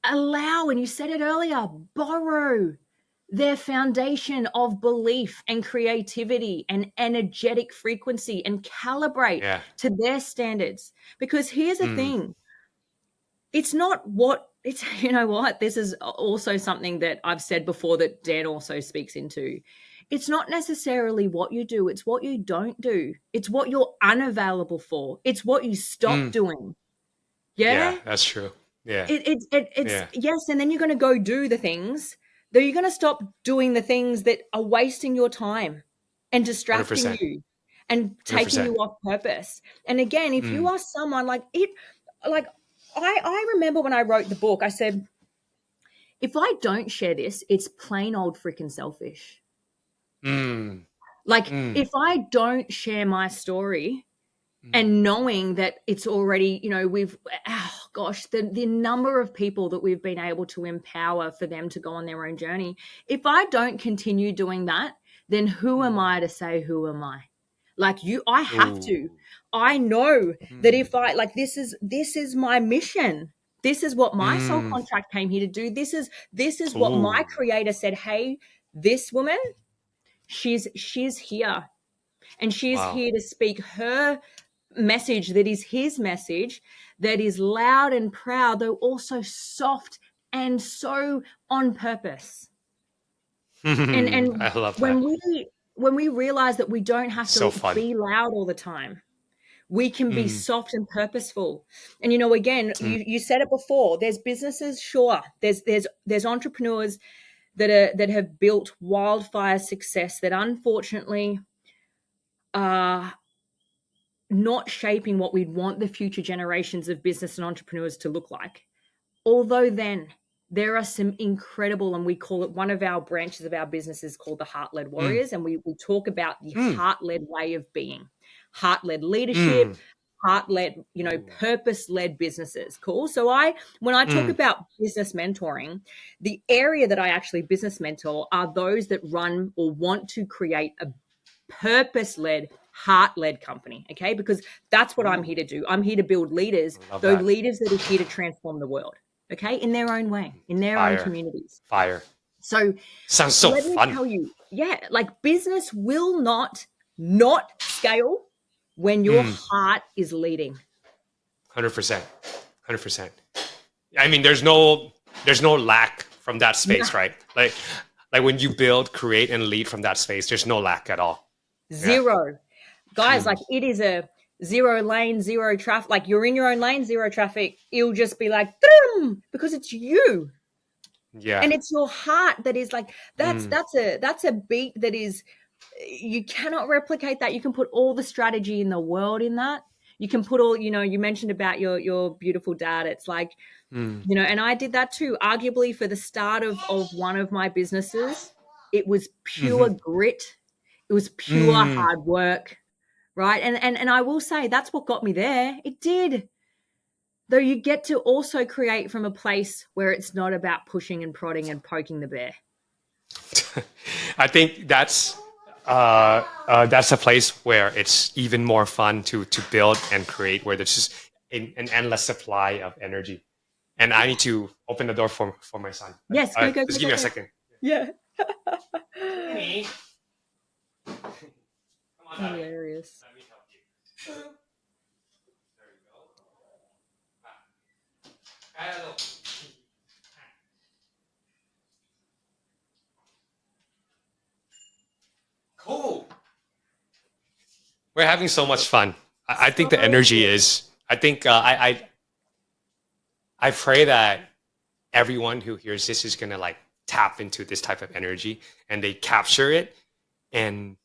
Speaker 1: allow, and you said it earlier, borrow their foundation of belief and creativity and energetic frequency and calibrate
Speaker 2: Yeah.
Speaker 1: to their standards. Because here's the
Speaker 2: Mm,
Speaker 1: thing, it's not what it's, you know what? This is also something that I've said before that Dan also speaks into. It's not necessarily what you do, it's what you don't do. It's what you're unavailable for. It's what you stop
Speaker 2: mm.
Speaker 1: doing.
Speaker 2: Yeah,
Speaker 1: Yeah?
Speaker 2: that's true. Yeah,
Speaker 1: It's
Speaker 2: yeah,
Speaker 1: yes, and then you're going to go do the things. Though you're going to stop doing the things that are wasting your time and
Speaker 2: hundred
Speaker 1: distracting
Speaker 2: percent,
Speaker 1: you and
Speaker 2: hundred
Speaker 1: taking you
Speaker 2: percent.
Speaker 1: off purpose. And again, if you
Speaker 2: Mm,
Speaker 1: are someone like it, like I remember when I wrote the book, I said, if I don't share this, it's plain old freaking selfish.
Speaker 2: mm,
Speaker 1: Like
Speaker 2: mm,
Speaker 1: if I don't share my story,
Speaker 2: mm,
Speaker 1: and knowing that it's already, we've, oh gosh, the number of people that we've been able to empower for them to go on their own journey. If I don't continue doing that, then who am
Speaker 2: mm.
Speaker 1: I to say who am I? Like you, I have to.
Speaker 2: Ooh,
Speaker 1: I know that
Speaker 2: mm,
Speaker 1: if I like, this is my mission. This is what my soul
Speaker 2: mm.
Speaker 1: contract came here to do. This is what my
Speaker 2: Ooh,
Speaker 1: creator said. Hey, this woman, she's here, and she is
Speaker 2: wow.
Speaker 1: here to speak her message that is his message, that is loud and proud, though also soft and so on purpose. And
Speaker 2: I love
Speaker 1: when
Speaker 2: that.
Speaker 1: we realize that we don't have
Speaker 2: So
Speaker 1: to
Speaker 2: fun.
Speaker 1: be loud all the time, we can be
Speaker 2: Mm,
Speaker 1: soft and purposeful. And again,
Speaker 2: mm,
Speaker 1: you said it before, there's businesses, sure, there's entrepreneurs that have built wildfire success that unfortunately are not shaping what we'd want the future generations of business and entrepreneurs to look like. Although then there are some incredible, and we call it, one of our branches of our business is called the Heart Led
Speaker 2: mm,
Speaker 1: Warriors. And we talk about the
Speaker 2: mm,
Speaker 1: heart led way of being, heart led leadership,
Speaker 2: mm.
Speaker 1: heart led,
Speaker 2: Ooh,
Speaker 1: purpose led businesses. Cool. So when I talk
Speaker 2: mm.
Speaker 1: about business mentoring, the area that I actually business mentor are those that run or want to create a purpose led, heart led company. Okay. Because that's what I'm
Speaker 2: Ooh,
Speaker 1: here to do. I'm here to build leaders,
Speaker 2: I love
Speaker 1: though
Speaker 2: that.
Speaker 1: leaders that are here to transform the world. Okay. In their own way, in their own
Speaker 2: Fire,
Speaker 1: communities.
Speaker 2: fire.
Speaker 1: So
Speaker 2: Sounds so
Speaker 1: let me
Speaker 2: fun.
Speaker 1: tell you, yeah, like business will not scale when your
Speaker 2: Mm,
Speaker 1: heart is leading.
Speaker 2: 100%, 100%. I mean, there's no lack from that
Speaker 1: Nah,
Speaker 2: space, right? Like when you build, create, and lead from that space, there's no lack at all. Yeah.
Speaker 1: zero. Guys,
Speaker 2: Mm,
Speaker 1: like it is a zero lane, zero traffic. Like you're in your own lane, zero traffic. It'll just be like, because it's you.
Speaker 2: yeah.
Speaker 1: And it's your heart that is like, that's
Speaker 2: Mm,
Speaker 1: that's a that's a beat that is, you cannot replicate that. You can put all the strategy in the world in that. You can put all, you mentioned about your beautiful dad. It's like,
Speaker 2: mm,
Speaker 1: and I did that too. Arguably for the start of one of my businesses, it was pure
Speaker 2: mm-hmm,
Speaker 1: grit. It was pure
Speaker 2: mm,
Speaker 1: hard work, right? And I will say that's what got me there. It did. though you get to also create from a place where it's not about pushing and prodding and poking the bear.
Speaker 2: I think that's a place where it's even more fun to build and create, where there's just an endless supply of energy. And I need to open the door for my son.
Speaker 1: Yes, go, go,
Speaker 2: Just
Speaker 1: go,
Speaker 2: give
Speaker 1: go,
Speaker 2: me a
Speaker 1: go.
Speaker 2: second.
Speaker 1: Yeah.
Speaker 2: Queenie, come on, darling.
Speaker 1: Hilarious.
Speaker 2: Let me help you. There you go. Hello. Cool. We're having so much fun. I think the
Speaker 1: So
Speaker 2: energy
Speaker 1: good.
Speaker 2: is. I think I pray that everyone who hears this is gonna like tap into this type of energy and they capture it and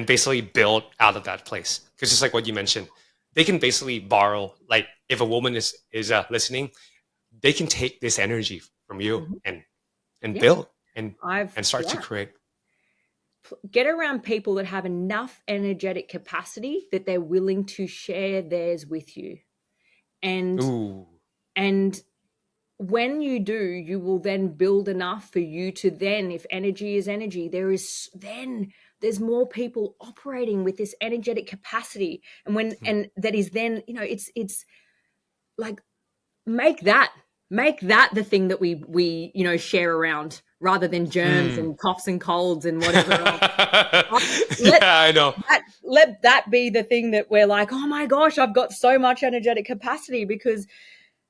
Speaker 2: basically build out of that place. Because just like what you mentioned, they can basically borrow. Like if a woman is listening, they can take this energy from you
Speaker 1: Mhm.
Speaker 2: and
Speaker 1: Yeah.
Speaker 2: build and start to
Speaker 1: Yeah.
Speaker 2: create.
Speaker 1: Get around people that have enough energetic capacity that they're willing to share theirs with you. And
Speaker 2: Ooh.
Speaker 1: and when you do, you will then build enough for you to then, if energy is energy, there's more people operating with this energetic capacity. And that is then, it's like, make that the thing that we share around, rather than germs
Speaker 2: Hmm.
Speaker 1: and coughs and colds and whatever else.
Speaker 2: Yeah,
Speaker 1: Let
Speaker 2: I know.
Speaker 1: that be the thing that we're like, oh my gosh, I've got so much energetic capacity. Because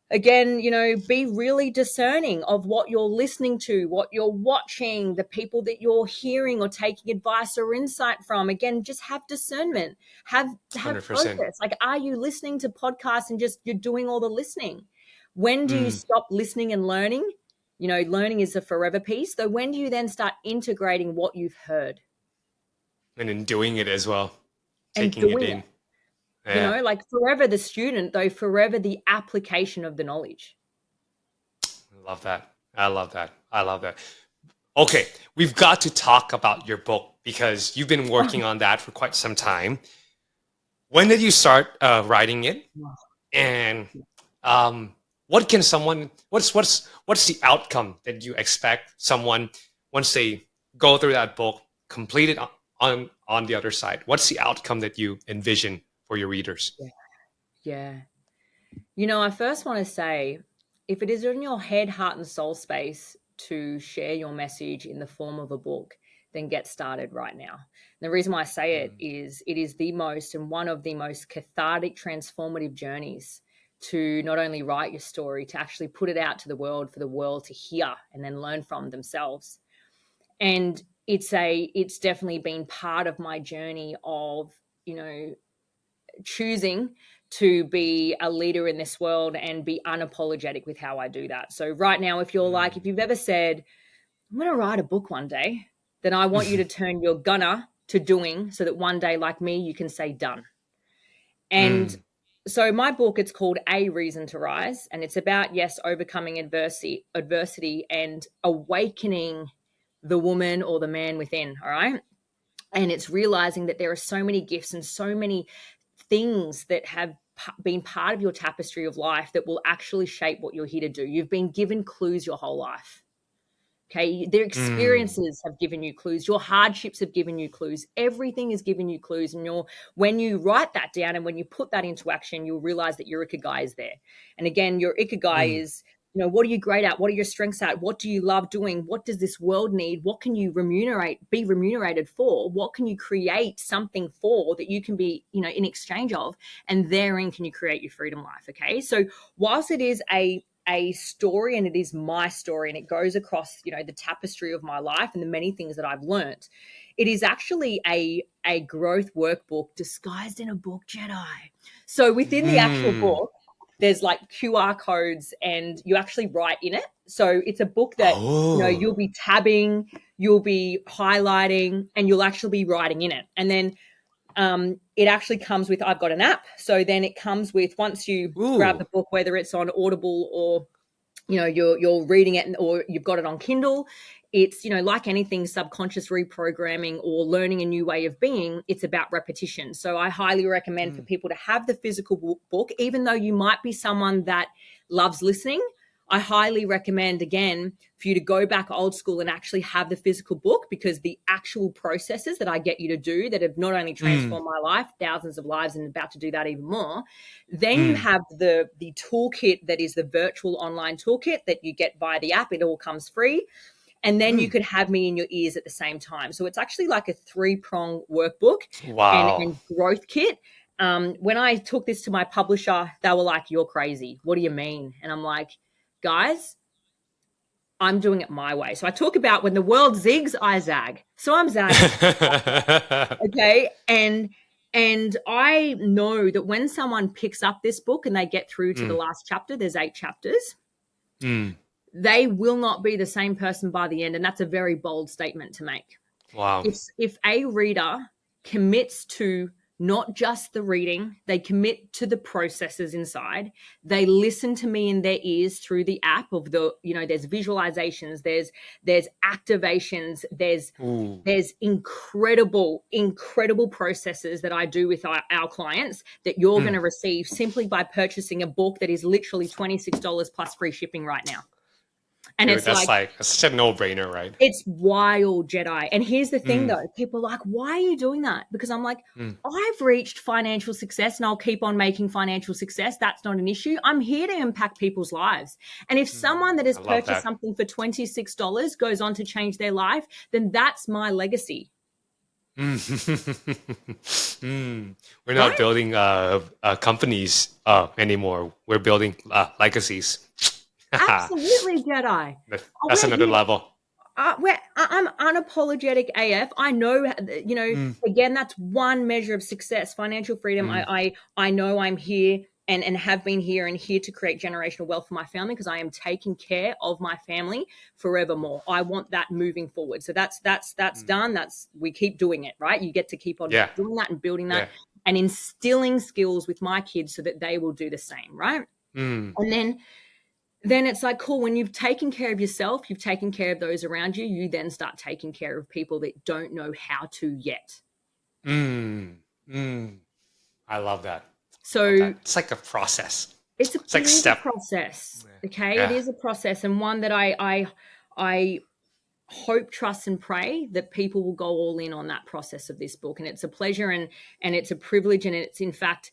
Speaker 1: again, be really discerning of what you're listening to, what you're watching, the people that you're hearing or taking advice or insight from. Again, just have discernment, have
Speaker 2: 100%.
Speaker 1: focus. Like, are you listening to podcasts and just you're doing all the listening? When do you
Speaker 2: Mm.
Speaker 1: stop listening and learning? Learning is a forever piece. So when do you then start integrating what you've heard
Speaker 2: And in doing it as well,
Speaker 1: and
Speaker 2: taking it
Speaker 1: doing it?
Speaker 2: in. Yeah,
Speaker 1: Like, forever the student, though forever the application of the knowledge.
Speaker 2: I love that. I love that. I love that. Okay, we've got to talk about your book because you've been working on that for quite some time. When did you start writing it? And um, what can someone? What's the outcome that you expect someone once they go through that book, complete it on the other side? What's the outcome that you envision for your readers?
Speaker 1: Yeah. Yeah. I first want to say, if it is in your head, heart, and soul space to share your message in the form of a book, then get started right now. And the reason why I say
Speaker 2: Mm,
Speaker 1: it is the most and one of the most cathartic, transformative journeys to not only write your story, to actually put it out to the world for the world to hear and then learn from themselves. And it's definitely been part of my journey of, choosing to be a leader in this world and be unapologetic with how I do that. So right now, if
Speaker 2: mm.
Speaker 1: you've ever said, I'm going to write a book one day, then I want you to turn your gonna to doing, so that one day, like me, you can say done. And
Speaker 2: Mm.
Speaker 1: so my book, it's called A Reason to Rise, and it's about, yes, overcoming adversity and awakening the woman or the man within. All right. And it's realizing that there are so many gifts and so many things that have been part of your tapestry of life that will actually shape what you're here to do. You've been given clues your whole life. Okay. Their
Speaker 2: Mm.
Speaker 1: experiences have given you clues. Your hardships have given you clues. Everything has given you clues. And when you write that down and when you put that into action, you'll realize that your ikigai is there. And again, your ikigai
Speaker 2: Mm.
Speaker 1: is, what are you great at? What are your strengths at? What do you love doing? What does this world need? What can you be remunerated for? What can you create something for that you can be, in exchange of? And therein can you create your freedom life. Okay. So whilst it is a story, and it is my story, and it goes across, the tapestry of my life and the many things that I've learned, it is actually a growth workbook disguised in a book, Jedi. So within the actual
Speaker 2: Mm.
Speaker 1: book, there's like QR codes, and you actually write in it. So it's a book that,
Speaker 2: Oh.
Speaker 1: you'll be tabbing, you'll be highlighting, and you'll actually be writing in it. And then it actually comes with, I've got an app. So then it comes with, once you grab
Speaker 2: Ooh.
Speaker 1: the book, whether it's on Audible or, you're reading it, or you've got it on Kindle, it's, like anything, subconscious reprogramming or learning a new way of being, it's about repetition. So I highly recommend for people to have the physical book, even though you might be someone that loves listening. I highly recommend, again, for you to go back old school and actually have the physical book, because the actual processes that I get you to do that have not only transformed my life, thousands of lives, and about to do that even more. Then you have the toolkit that is the virtual online toolkit that you get via the app. It all comes free. And then you could have me in your ears at the same time. So it's actually like a 3-prong workbook
Speaker 2: Wow.
Speaker 1: and growth kit. When I took this to my publisher, they were like, "You're crazy. What do you mean?" And I'm like, "Guys, I'm doing it my way." So I talk about when the world zigs, I zag. So I'm zagging. Okay. And I know that when someone picks up this book and they get through to the last chapter, there's 8 chapters, they will not be the same person by the end. And that's a very bold statement to make.
Speaker 2: Wow.
Speaker 1: If a reader commits to not just the reading, they commit to the processes inside, they listen to me in their ears through the app of there's visualizations, there's activations, there's incredible processes that I do with our clients that you're going to receive simply by purchasing a book that is literally $26 plus free shipping right now. And
Speaker 2: Dude,
Speaker 1: it's
Speaker 2: that's
Speaker 1: like,
Speaker 2: that's such a no-brainer, right?
Speaker 1: it's wild, Jedi. And here's the thing, though. People are like, "Why are you doing that?" Because I'm like, I've reached financial success and I'll keep on making financial success. That's not an issue. I'm here to impact people's lives. And if someone that has
Speaker 2: I love
Speaker 1: purchased
Speaker 2: that.
Speaker 1: something for $26 goes on to change their life, then that's my legacy,
Speaker 2: We're not
Speaker 1: right?
Speaker 2: building companies anymore. We're building legacies.
Speaker 1: Absolutely, Jedi.
Speaker 2: That's
Speaker 1: We're
Speaker 2: another
Speaker 1: here.
Speaker 2: level.
Speaker 1: I'm unapologetic AF. I know,
Speaker 2: Mm,
Speaker 1: again, that's one measure of success, financial freedom.
Speaker 2: mm,
Speaker 1: I know I'm here and have been here and here to create generational wealth for my family, because I am taking care of my family forevermore. I want that moving forward. So that's done. We keep doing it, right? You get to keep on
Speaker 2: yeah,
Speaker 1: doing that and building that
Speaker 2: yeah.
Speaker 1: and instilling skills with my kids so that they will do the same, right?
Speaker 2: Mm,
Speaker 1: And then it's like, cool, when you've taken care of yourself, you've taken care of those around you, you then start taking care of people that don't know how to yet.
Speaker 2: mm, mm. I love that. I love
Speaker 1: So
Speaker 2: that. It's like a process.
Speaker 1: it's
Speaker 2: It's
Speaker 1: it
Speaker 2: like
Speaker 1: is a
Speaker 2: step.
Speaker 1: process. Okay. It
Speaker 2: Yeah.
Speaker 1: is a process, and one that I hope, trust, and pray that people will go all in on that process of this book. And it's a pleasure and it's a privilege. And it's, in fact,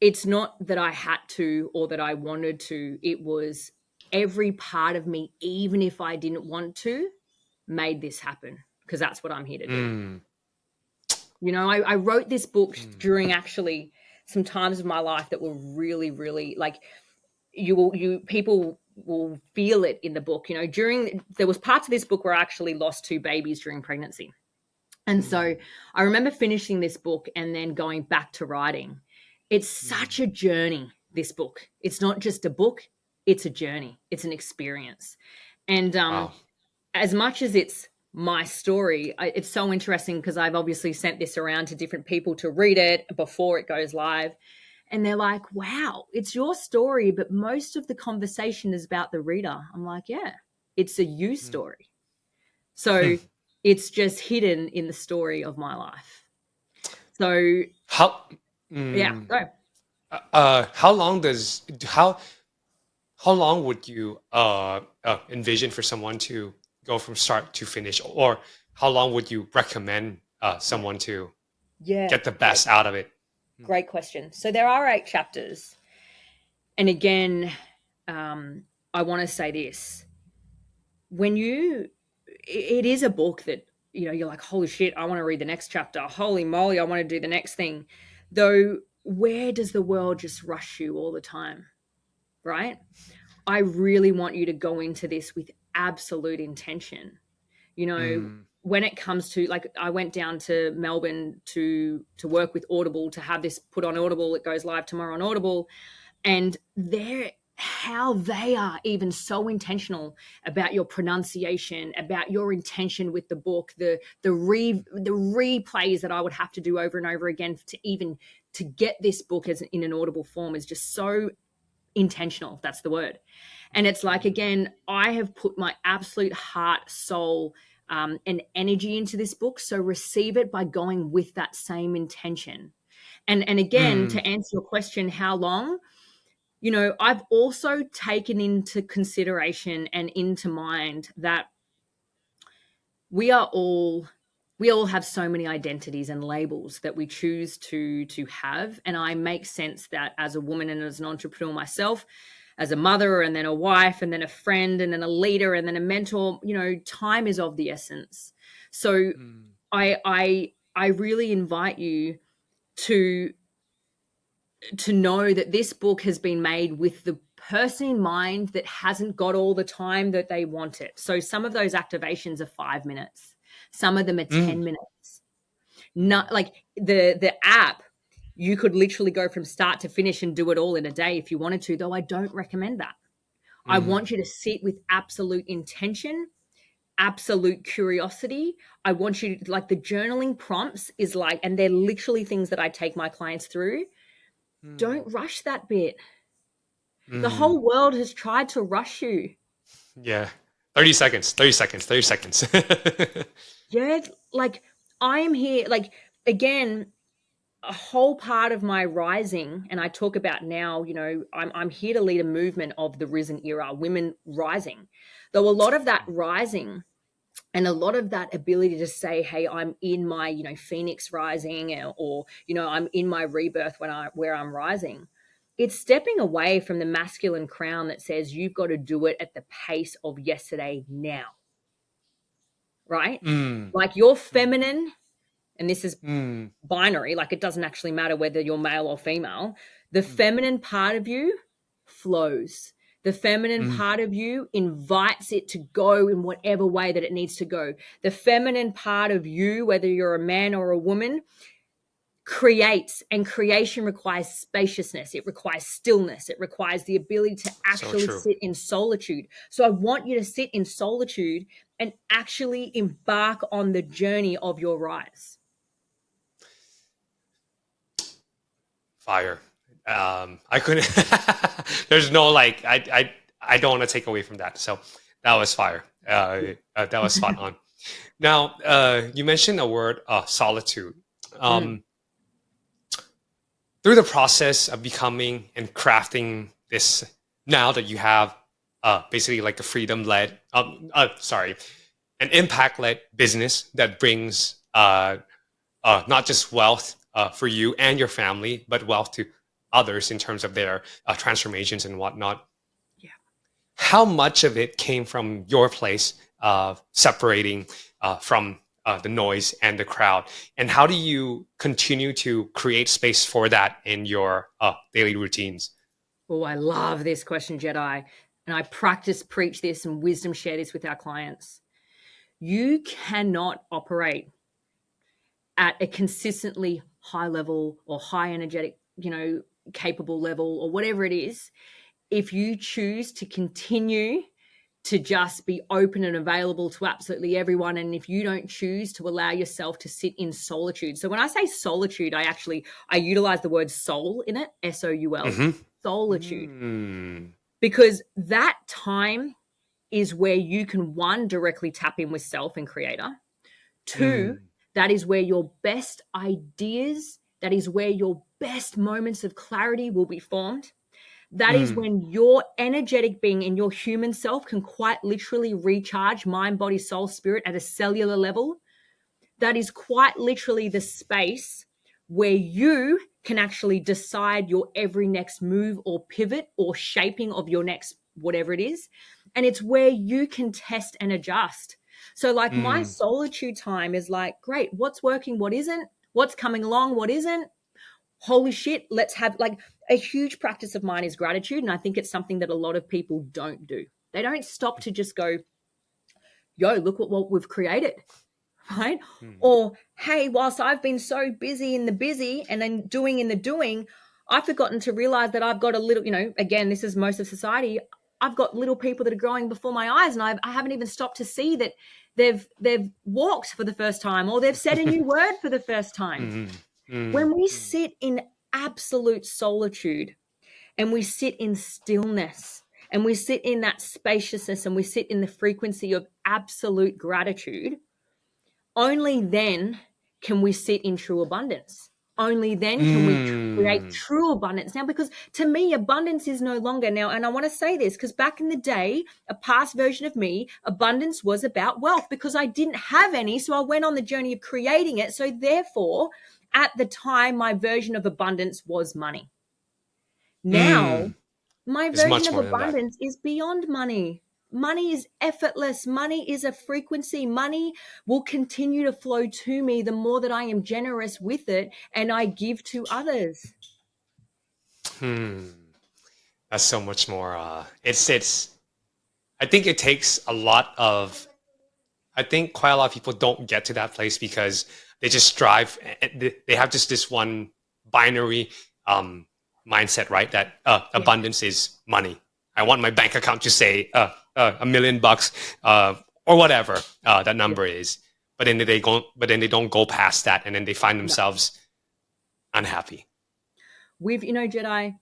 Speaker 1: it's not that I had to or that I wanted to. It was every part of me, even if I didn't want to, made this happen, because that's what I'm here to do.
Speaker 2: Mm,
Speaker 1: I wrote this book
Speaker 2: mm,
Speaker 1: during actually some times of my life that were really, really, like, people will feel it in the book. There was parts of this book where I actually lost 2 babies during pregnancy. And so
Speaker 2: mm,
Speaker 1: I remember finishing this book and then going back to writing. It's such
Speaker 2: mm.
Speaker 1: a journey, this book. It's not just a book, it's a journey, it's an experience. And
Speaker 2: Wow.
Speaker 1: as much as it's my story, it's so interesting because I've obviously sent this around to different people to read it before it goes live. And they're like, "Wow, it's your story, but most of the conversation is about the reader." I'm like, "Yeah, it's a you
Speaker 2: Mm.
Speaker 1: story." So it's just hidden in the story of my life. So
Speaker 2: How
Speaker 1: yeah,
Speaker 2: mm,
Speaker 1: go.
Speaker 2: how long does how long would you envision for someone to go from start to finish, or how long would you recommend
Speaker 1: Yeah.
Speaker 2: someone to
Speaker 1: Yeah.
Speaker 2: get the best out of it? Mm,
Speaker 1: Great question. So there are 8 chapters. And again, um, I want to say this. When it is a book that, you're like, "Holy shit, I want to read the next chapter. Holy moly, I want to do the next thing." Though, where does the world just rush you all the time, right? I really want you to go into this with absolute intention. You know,
Speaker 2: mm,
Speaker 1: when it comes to, like, I went down to Melbourne to work with Audible to have this put on Audible. It goes live tomorrow on Audible, and how they are even so intentional about your pronunciation, about your intention with the book, the replays that I would have to do over and over again to get this book as in an Audible form is just so intentional. That's the word. And it's like, again, I have put my absolute heart, soul, and energy into this book. So receive it by going with that same intention. And again,
Speaker 2: Mm.
Speaker 1: to answer your question, how long? I've also taken into consideration and into mind that we are all we all have so many identities and labels that we choose to have. And I make sense that as a woman and as an entrepreneur myself, as a mother and then a wife and then a friend and then a leader and then a mentor, time is of the essence. So
Speaker 2: Mm.
Speaker 1: I really invite you to know that this book has been made with the person in mind that hasn't got all the time that they want it. So some of those activations are 5 minutes, some of them are
Speaker 2: Mm.
Speaker 1: 10 minutes.
Speaker 2: Mm.
Speaker 1: Not like the app, you could literally go from start to finish and do it all in a day if you wanted to, though I don't recommend that. I
Speaker 2: Mm.
Speaker 1: want you to sit with absolute intention, absolute curiosity. I want you to, like, the journaling prompts is like, and they're literally things that I take my clients through.
Speaker 2: Mm.
Speaker 1: Don't rush that bit. The
Speaker 2: Mm.
Speaker 1: whole world has tried to rush you.
Speaker 2: Yeah. 30 seconds, 30 seconds, 30 seconds.
Speaker 1: Yeah, like, I am here, like, again, a whole part of my rising, and I talk about now, I'm here to lead a movement of the risen era, women rising. Though a lot of that rising and a lot of that ability to say, hey, I'm in my, phoenix rising, or I'm in my rebirth where I'm rising. It's stepping away from the masculine crown that says you've got to do it at the pace of yesterday now, right?
Speaker 2: Mm.
Speaker 1: Like, you're
Speaker 2: Mm.
Speaker 1: feminine, and this is
Speaker 2: Mm.
Speaker 1: binary, like, it doesn't actually matter whether you're male or female. The
Speaker 2: Mm.
Speaker 1: feminine part of you flows. The feminine
Speaker 2: Mm.
Speaker 1: part of you invites it to go in whatever way that it needs to go. The feminine part of you, whether you're a man or a woman, creates, and creation requires spaciousness. It requires stillness. It requires the ability to
Speaker 2: So
Speaker 1: actually
Speaker 2: true.
Speaker 1: sit in solitude. So I want you to sit in solitude and actually embark on the journey of your rise.
Speaker 2: Fire. I couldn't. There's no like. I don't want to take away from that. So that was fire. That was spot on. Now, you mentioned a word, solitude.
Speaker 1: Mm.
Speaker 2: Um, Through the process of becoming and crafting this, now that you have basically like a freedom led, sorry, an impact led business that brings not just wealth for you and your family, but wealth to others in terms of their transformations and whatnot.
Speaker 1: Yeah.
Speaker 2: How much of it came from your place of separating from the noise and the crowd? And how do you continue to create space for that in your daily routines?
Speaker 1: Oh, I love this question, Jedi. And I practice, preach this, and wisdom share this with our clients. You cannot operate at a consistently high level or high energetic, capable level or whatever it is, if you choose to continue to just be open and available to absolutely everyone, and if you don't choose to allow yourself to sit in solitude. So when I say solitude, I utilize the word soul in it, SOUL,
Speaker 2: Mm-hmm.
Speaker 1: solitude,
Speaker 2: Mm.
Speaker 1: because that time is where you can, one, directly tap in with self and creator. Two,
Speaker 2: Mm.
Speaker 1: that is where your best ideas, that is where your best moments of clarity will be formed. That is
Speaker 2: Mm.
Speaker 1: when your energetic being and your human self can quite literally recharge mind, body, soul, spirit at a cellular level. That is quite literally the space where you can actually decide your every next move or pivot or shaping of your next whatever it is. And it's where you can test and adjust. So, like, my
Speaker 2: Mm.
Speaker 1: solitude time is like, great, what's working, what isn't, what's coming along, what isn't. Holy shit, let's have, like, a huge practice of mine is gratitude. And I think it's something that a lot of people don't do. They don't stop to just go, yo, look what we've created. Right?
Speaker 2: Mm.
Speaker 1: Or, hey, whilst I've been so busy in the busy and then doing in the doing, I've forgotten to realize that I've got a little, again, this is most of society. I've got little people that are growing before my eyes, and I haven't even stopped to see that they've walked for the first time, or they've said a new word for the first time.
Speaker 2: Mm. Mm.
Speaker 1: When we
Speaker 2: Mm.
Speaker 1: sit in absolute solitude and we sit in stillness and we sit in that spaciousness and we sit in the frequency of absolute gratitude, only then can we sit in true abundance. Only then can we create
Speaker 2: Mm.
Speaker 1: true abundance. Now, because to me, abundance is no longer now, and I want to say this because back in the day, a past version of me, abundance was about wealth because I didn't have any. So I went on the journey of creating it. So therefore, at the time, my version of abundance was money. Now,
Speaker 2: Mm.
Speaker 1: my
Speaker 2: It's
Speaker 1: version
Speaker 2: much
Speaker 1: of
Speaker 2: more than that.
Speaker 1: abundance is beyond money. Money is effortless. Money is a frequency. Money will continue to flow to me the more that I am generous with it and I give to others.
Speaker 2: Hmm. That's so much more. It's. I think it takes a lot of. I think quite a lot of people don't get to that place because they just strive. They have just this one binary um, mindset, right? That
Speaker 1: Yeah,
Speaker 2: abundance is money. I want my bank account to say $1 million or whatever that
Speaker 1: yeah.
Speaker 2: number is. But then they go. But then they don't go past that, and then they find
Speaker 1: No.
Speaker 2: themselves unhappy.
Speaker 1: Jedi,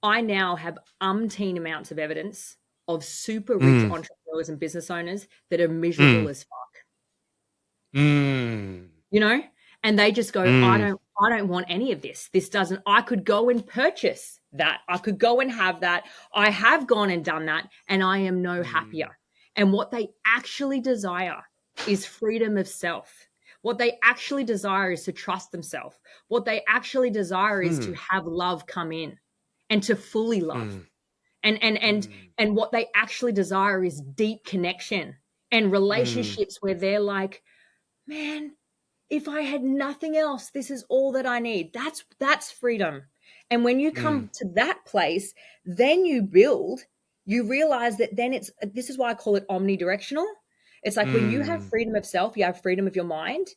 Speaker 1: I now have umpteen amounts of evidence of super rich
Speaker 2: Mm,
Speaker 1: entrepreneurs and business owners that are miserable
Speaker 2: mm,
Speaker 1: as fuck.
Speaker 2: mm,
Speaker 1: you know and they just go, i
Speaker 2: mm,
Speaker 1: don't i don't want any of this doesn't. I could go and purchase that, I could go and have that, I have gone and done that, and I am no happier.
Speaker 2: mm,
Speaker 1: And what they actually desire is freedom of self. What they actually desire is to trust themselves. What they actually desire is to
Speaker 2: mm,
Speaker 1: have love come in and to fully love.
Speaker 2: mm,
Speaker 1: And what they actually desire is deep connection and
Speaker 2: mm,
Speaker 1: relationships where they're like, man, if I had nothing else, this is all that I need. That's freedom. And when you
Speaker 2: mm,
Speaker 1: come to that place, then you realize that then this is why I call it omnidirectional. It's like when you have
Speaker 2: mm,
Speaker 1: freedom of self, you have freedom of your mind,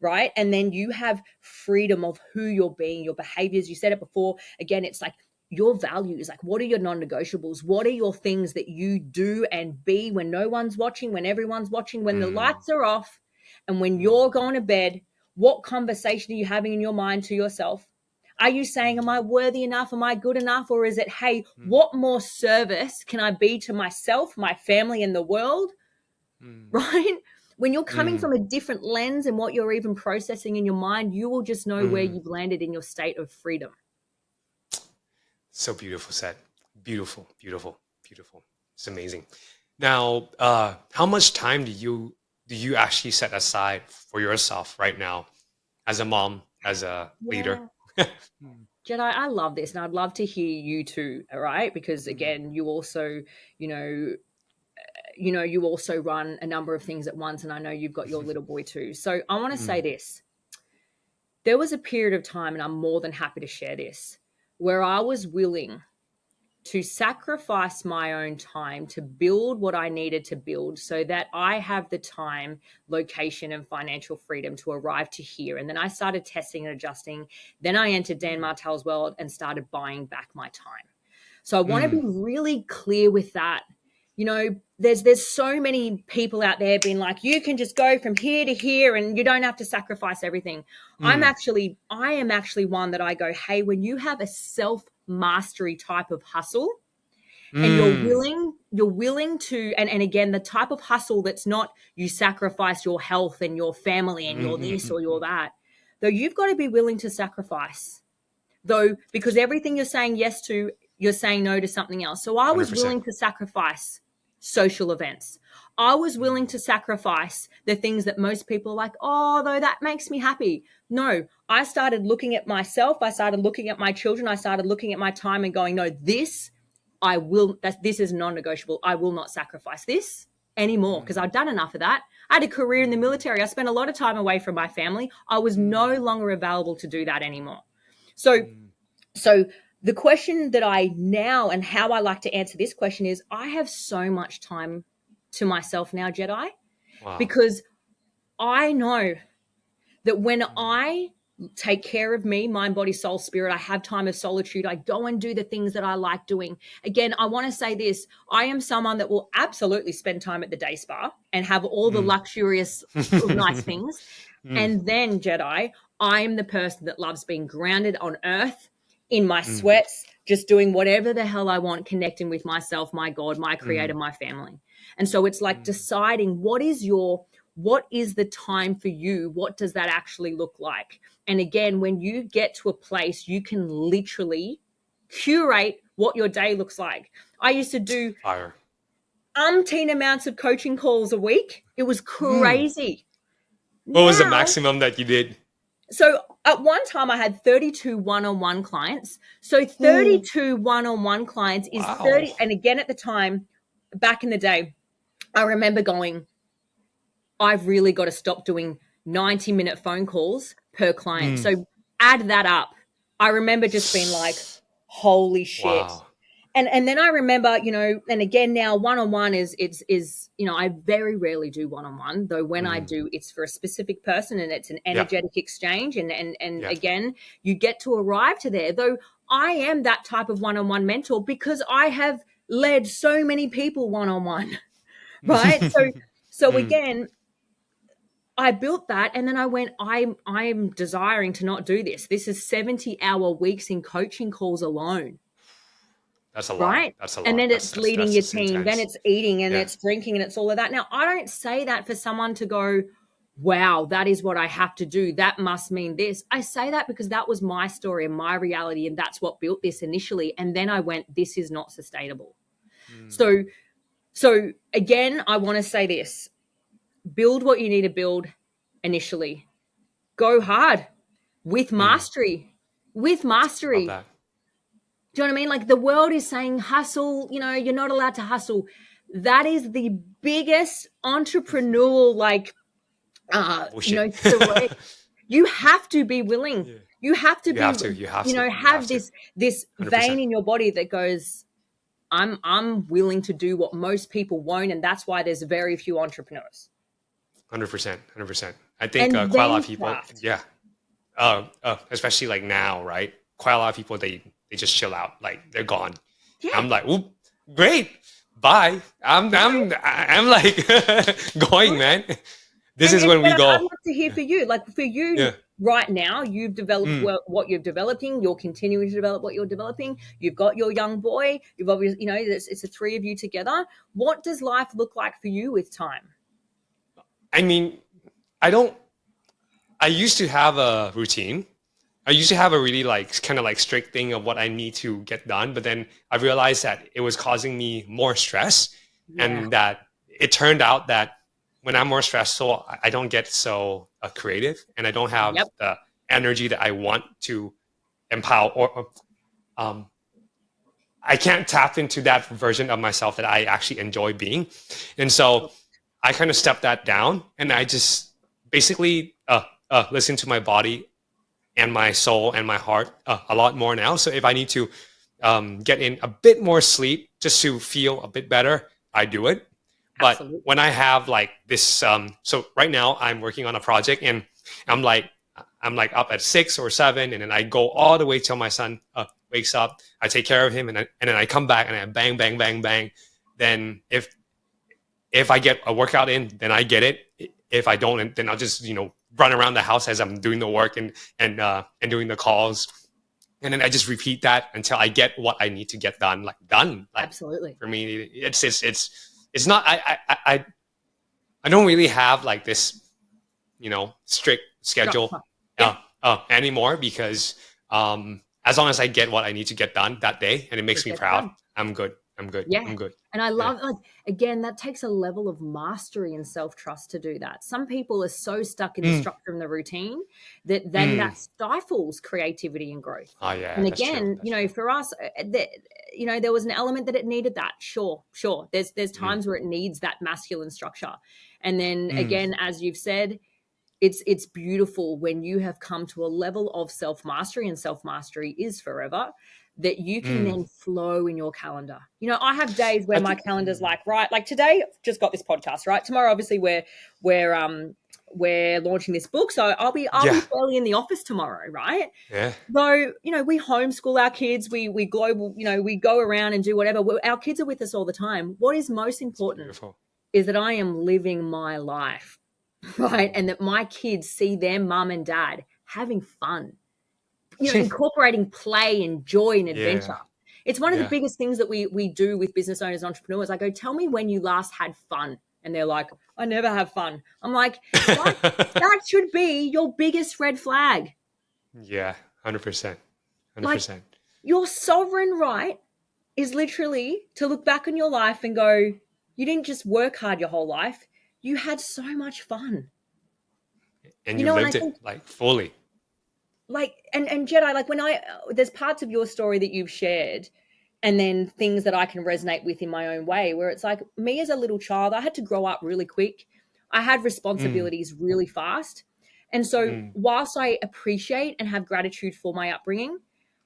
Speaker 1: right? And then you have freedom of who you're being, your behaviors. You said it before. Again, it's like your values, like what are your non-negotiables? What are your things that you do and be when no one's watching, when everyone's watching, when the
Speaker 2: mm,
Speaker 1: lights are off, and when
Speaker 2: mm,
Speaker 1: you're going to bed? What conversation are you having in your mind to yourself? Are you saying, am I worthy enough? Am I good enough? Or is it, hey,
Speaker 2: mm,
Speaker 1: what more service can I be to myself, my family, and the world?
Speaker 2: mm,
Speaker 1: Right? When you're coming
Speaker 2: mm,
Speaker 1: from a different lens and what you're even processing in your mind, you will just know where
Speaker 2: mm.
Speaker 1: you've landed in your state of freedom.
Speaker 2: So beautiful said. Beautiful, beautiful, beautiful. It's amazing. Now, how much time do you actually set aside for yourself right now as a mom, as a leader?
Speaker 1: Yeah. Jedi, I love this, and I'd love to hear you too, all right? Because
Speaker 2: Mm,
Speaker 1: again, you also, you know, you also run a number of things at once, and I know you've got your little boy too. So I want to say
Speaker 2: mm,
Speaker 1: this. There was a period of time, and I'm more than happy to share this, where I was willing to sacrifice my own time to build what I needed to build so that I have the time, location, and financial freedom to arrive to here. And then I started testing and adjusting. Then I entered Dan
Speaker 2: mm,
Speaker 1: Martell's world and started buying back my time. So I want to be
Speaker 2: mm,
Speaker 1: really clear with that. There's so many people out there being like, you can just go from here to here and you don't have to sacrifice everything.
Speaker 2: mm,
Speaker 1: I am actually one that I go, hey, when you have a self mastery type of hustle, and
Speaker 2: mm,
Speaker 1: you're willing to, and again, the type of hustle that's not you sacrifice your health and your family and
Speaker 2: mm,
Speaker 1: you're
Speaker 2: mm,
Speaker 1: this
Speaker 2: mm,
Speaker 1: or you're
Speaker 2: mm.
Speaker 1: that, though you've got to be willing to sacrifice, though, because everything you're saying yes to, you're saying no to something else. So I was
Speaker 2: 100%.
Speaker 1: willing to sacrifice social events. I was willing
Speaker 2: Mm,
Speaker 1: to sacrifice the things that most people are like, oh, though that makes me happy. No, I started looking at myself. I started looking at my children. I started looking at my time and going, no, this is non-negotiable. I will not sacrifice this anymore because
Speaker 2: mm,
Speaker 1: I've done enough of that. I had a career in the
Speaker 2: mm,
Speaker 1: military. I spent a lot of time away from my family. I was no
Speaker 2: mm,
Speaker 1: longer available to do that anymore. So
Speaker 2: mm.
Speaker 1: so the question that I now, and how I like to answer this question is, I have so much time to myself now, Jedi,
Speaker 2: Wow.
Speaker 1: because I know that when
Speaker 2: Mm,
Speaker 1: I take care of me, mind, body, soul, spirit, I have time of solitude. I go and do the things that I like doing. Again, I want to say this. I am someone that will absolutely spend time at the day spa and have all the
Speaker 2: mm.
Speaker 1: luxurious, nice things.
Speaker 2: Mm,
Speaker 1: And then, Jedi, I am the person that loves being grounded on earth in my
Speaker 2: mm,
Speaker 1: sweats, just doing whatever the hell I want, connecting with myself, my God, my creator,
Speaker 2: Mm,
Speaker 1: my family. And so it's like
Speaker 2: mm,
Speaker 1: deciding what is the time for you? What does that actually look like? And again, when you get to a place, you can literally curate what your day looks like. I used to do
Speaker 2: fire.
Speaker 1: umpteen amounts of coaching calls a week. It was
Speaker 2: Mm.
Speaker 1: crazy.
Speaker 2: What was the
Speaker 1: Now,
Speaker 2: maximum that you did?
Speaker 1: so at one time I had 32 one-on-one clients. So
Speaker 2: Ooh,
Speaker 1: 32 one-on-one clients is
Speaker 2: wow.
Speaker 1: 30. And again, at the time, back in the day, I remember going, I've really got to stop doing 90-minute phone calls per client.
Speaker 2: Mm.
Speaker 1: So add that up. I remember just being like, holy shit.
Speaker 2: Wow.
Speaker 1: And then I remember, and again now one on one is I very rarely do one on one, though when I
Speaker 2: Mm.
Speaker 1: do, it's for a specific person and it's an
Speaker 2: Yeah.
Speaker 1: energetic exchange. And
Speaker 2: Yeah.
Speaker 1: again, you get to arrive to there. Though I am that type of one on one mentor because I have led so many people one on one, right? So
Speaker 2: Mm.
Speaker 1: again, I built that and then I went, I'm desiring to not do this. This is 70-hour weeks in coaching calls alone,
Speaker 2: That's a lot.
Speaker 1: right?
Speaker 2: That's a
Speaker 1: And
Speaker 2: lot.
Speaker 1: then it's leading
Speaker 2: That's
Speaker 1: your
Speaker 2: just
Speaker 1: team, then
Speaker 2: intense.
Speaker 1: it's eating and
Speaker 2: Yeah.
Speaker 1: it's drinking and it's all of that. Now, I don't say that for someone to go, wow, that is what I have to do. That must mean this. I say that because that was my story and my reality. And that's what built this initially. And then I went, this is not sustainable.
Speaker 2: Mm.
Speaker 1: So, so again, I want to say this, build what you need to build initially. Go hard with
Speaker 2: Mm.
Speaker 1: mastery. With
Speaker 2: Love
Speaker 1: mastery.
Speaker 2: that.
Speaker 1: Do you know what I mean? Like the world is saying hustle, you're not allowed to hustle. That is the biggest entrepreneurial,
Speaker 2: Bullshit.
Speaker 1: threat. You have to be willing.
Speaker 2: Yeah.
Speaker 1: You have to
Speaker 2: You
Speaker 1: be,
Speaker 2: have to. You have to. You have
Speaker 1: have
Speaker 2: to.
Speaker 1: this vein
Speaker 2: 100%.
Speaker 1: in your body that goes, I'm willing to do what most people won't. And that's why there's very few entrepreneurs.
Speaker 2: 100%. 100%. I think
Speaker 1: And
Speaker 2: quite a lot
Speaker 1: then
Speaker 2: of people,
Speaker 1: craft.
Speaker 2: yeah, especially like now, right? Quite a lot of people they just chill out, like they're gone.
Speaker 1: Yeah.
Speaker 2: I'm like, oop, great, bye. I'm like going, man. This is when we
Speaker 1: But I'd
Speaker 2: go.
Speaker 1: love to hear
Speaker 2: Yeah,
Speaker 1: for you. Like for you
Speaker 2: yeah,
Speaker 1: right now, you've developed
Speaker 2: mm,
Speaker 1: what you're developing. You're continuing to develop what you're developing. You've got your young boy. You've obviously, it's the three of you together. What does life look like for you with time?
Speaker 2: I mean, I don't. I used to have a routine. I used to have a really like kind of like strict thing of what I need to get done, but then I realized that it was causing me more stress,
Speaker 1: Yeah.
Speaker 2: and that it turned out that when I'm more stressful, I don't get so creative, and I don't have
Speaker 1: Yep.
Speaker 2: the energy that I want to empower, or um, I can't tap into that version of myself that I actually enjoy being, and so I kind of stepped that down, and I just basically listen to my body and my soul and my heart a lot more now. So if I need to get in a bit more sleep just to feel a bit better, I do it. But
Speaker 1: Absolutely.
Speaker 2: when I have like this, so right now I'm working on a project and I'm like I'm like up at 6 or 7, and then I go all the way till my son wakes up. I take care of him, and then I come back and I bang bang bang bang. Then if I get a workout in, then I get it. If I don't, then I'll just run around the house as I'm doing the work and doing the calls, and then I just repeat that until I get what I need to get done. Like done. Like
Speaker 1: Absolutely.
Speaker 2: for me, it's not. I don't really have like this strict schedule
Speaker 1: Structure. Yeah.
Speaker 2: anymore because as long as I get what I need to get done that day and it makes
Speaker 1: It
Speaker 2: me
Speaker 1: gets
Speaker 2: proud,
Speaker 1: done.
Speaker 2: I'm good. I'm good.
Speaker 1: Yeah.
Speaker 2: I'm good.
Speaker 1: And I
Speaker 2: Yeah.
Speaker 1: love, like, again, that takes a level of mastery and self trust to do that. Some people are so stuck in the
Speaker 2: Mm,
Speaker 1: structure and the routine that then
Speaker 2: mm.
Speaker 1: that stifles creativity and growth.
Speaker 2: Oh yeah,
Speaker 1: And
Speaker 2: that's true.
Speaker 1: again,
Speaker 2: That's true.
Speaker 1: for us, there was an element that it needed that. Sure, sure. There's
Speaker 2: Mm,
Speaker 1: times where it needs that masculine structure. And then
Speaker 2: mm,
Speaker 1: again, as you've said, it's beautiful when you have come to a level of self mastery, and self mastery is forever, that you can
Speaker 2: mm.
Speaker 1: then flow in your calendar. I have days where
Speaker 2: I
Speaker 1: my
Speaker 2: think.
Speaker 1: calendar's
Speaker 2: Mm,
Speaker 1: like, right, like today I've just got this podcast, right? Tomorrow obviously we're launching this book, so I'll be
Speaker 2: yeah,
Speaker 1: fairly in the office tomorrow, right?
Speaker 2: yeah.
Speaker 1: Though, we homeschool our kids, we global, we go around and do whatever. Our kids are with us all the time. What is most
Speaker 2: It's
Speaker 1: important
Speaker 2: beautiful.
Speaker 1: is that I am living my life, right?
Speaker 2: Mm.
Speaker 1: And that my kids see their mum and dad having fun, incorporating play and joy and
Speaker 2: Yeah,
Speaker 1: adventure. It's one of the
Speaker 2: Yeah.
Speaker 1: biggest things that we do with business owners and entrepreneurs. I go, tell me when you last had fun. And they're like, I never have fun. I'm like, that should be your biggest red flag.
Speaker 2: Yeah, 100%.
Speaker 1: Like,
Speaker 2: 100%.
Speaker 1: your sovereign right is literally to look back on your life and go, you didn't just work hard your whole life, you had so much fun.
Speaker 2: And
Speaker 1: You
Speaker 2: you
Speaker 1: know, and I
Speaker 2: lived it
Speaker 1: think
Speaker 2: like fully.
Speaker 1: like and Jedi, like when I there's parts of your story that you've shared and then things that I can resonate with in my own way, where it's like me as a little child, I had to grow up really quick. I had
Speaker 2: Mm,
Speaker 1: responsibilities really fast. And so
Speaker 2: mm,
Speaker 1: whilst I appreciate and have gratitude for my upbringing,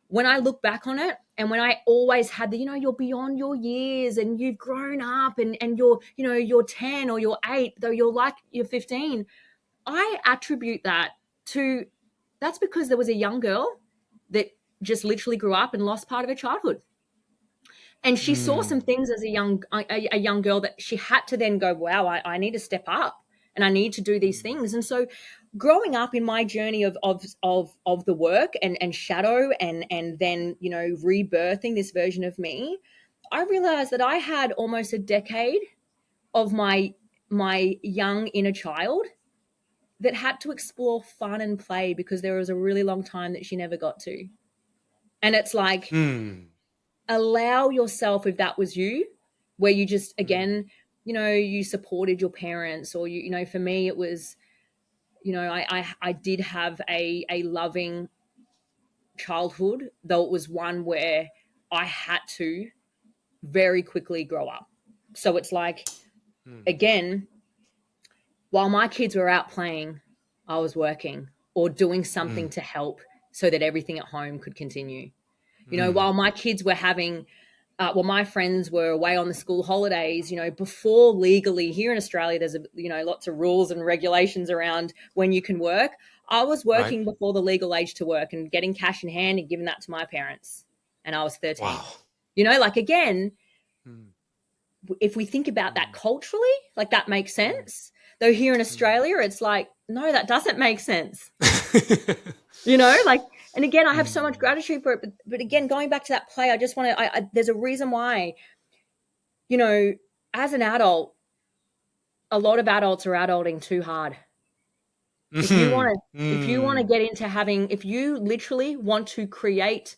Speaker 1: when I look back on it and when I always had the, you're beyond your years and you've grown up and you're, you're 10 or you're 8, though you're 15, I attribute that to that's because there was a young girl that just literally grew up and lost part of her childhood. And she saw some
Speaker 2: mm,
Speaker 1: things as a young girl that she had to then go, wow, I need to step up and I need to do these
Speaker 2: mm,
Speaker 1: things. And so growing up in my journey of the work and shadow and then, rebirthing this version of me, I realized that I had almost a decade of my young inner child that had to explore fun and play because there was a really long time that she never got to. And it's like,
Speaker 2: mm,
Speaker 1: allow yourself, if that was you, where you just,
Speaker 2: mm,
Speaker 1: again, you supported your parents, or for me, it was, I did have a loving childhood, though it was one where I had to very quickly grow up. So it's like,
Speaker 2: mm,
Speaker 1: again, while my kids were out playing, I was working or doing something
Speaker 2: mm,
Speaker 1: to help so that everything at home could continue.
Speaker 2: mm.
Speaker 1: While my kids were having, my friends were away on the school holidays, before legally here in Australia, there's, lots of rules and regulations around when you can work. I was
Speaker 2: Right?
Speaker 1: working before the legal age to work and getting cash in hand and giving that to my parents. And I was 13.
Speaker 2: Wow.
Speaker 1: Like, again,
Speaker 2: Mm,
Speaker 1: if we think about that
Speaker 2: mm,
Speaker 1: culturally, like that makes
Speaker 2: mm,
Speaker 1: sense. Though here in
Speaker 2: mm.
Speaker 1: Australia, it's like, no, that doesn't make sense. Like, and again, I have so much
Speaker 2: Mm,
Speaker 1: gratitude for it. But again, going back to that play, I just want to, there's a reason why, you know, as an adult, a lot of adults are adulting too hard. If you want
Speaker 2: mhm,
Speaker 1: if you want to
Speaker 2: mm,
Speaker 1: get into having, if you literally want to create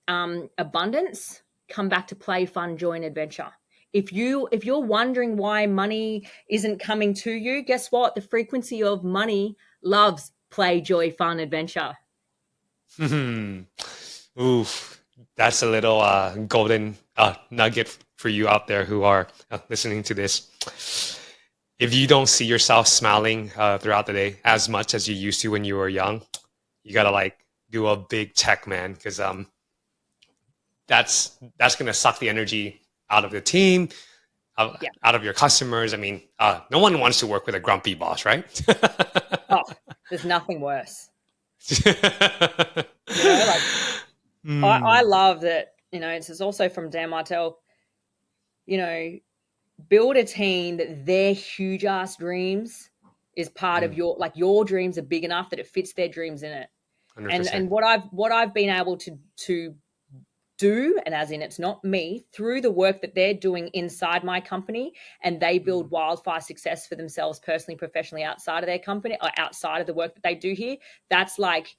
Speaker 1: abundance, come back to play, fun, joy, and adventure. If you're wondering why money isn't coming to you, guess what? The frequency of money loves play, joy, fun, adventure.
Speaker 2: mhm. Oof. That's a little golden nugget for you out there who are listening to this. If you don't see yourself smiling throughout the day as much as you used to when you were young, you gotta like do a big check, man, because that's gonna suck the energy out of the team,
Speaker 1: Yeah.
Speaker 2: out of your customers. I mean, no one wants to work with a grumpy boss, right?
Speaker 1: Oh, there's nothing worse. Like, I
Speaker 2: mm,
Speaker 1: love that. It's also from Dan Martell. You know, build a team that their huge ass dreams is part of
Speaker 2: mm,
Speaker 1: your dreams are big enough that it fits their dreams in it. And
Speaker 2: 100%.
Speaker 1: and what I've been able to do, and as in it's not me, through the work that they're doing inside my company, and they
Speaker 2: Mm,
Speaker 1: build wildfire success for themselves personally, professionally, outside of their company or outside of the work that they do here. That's like,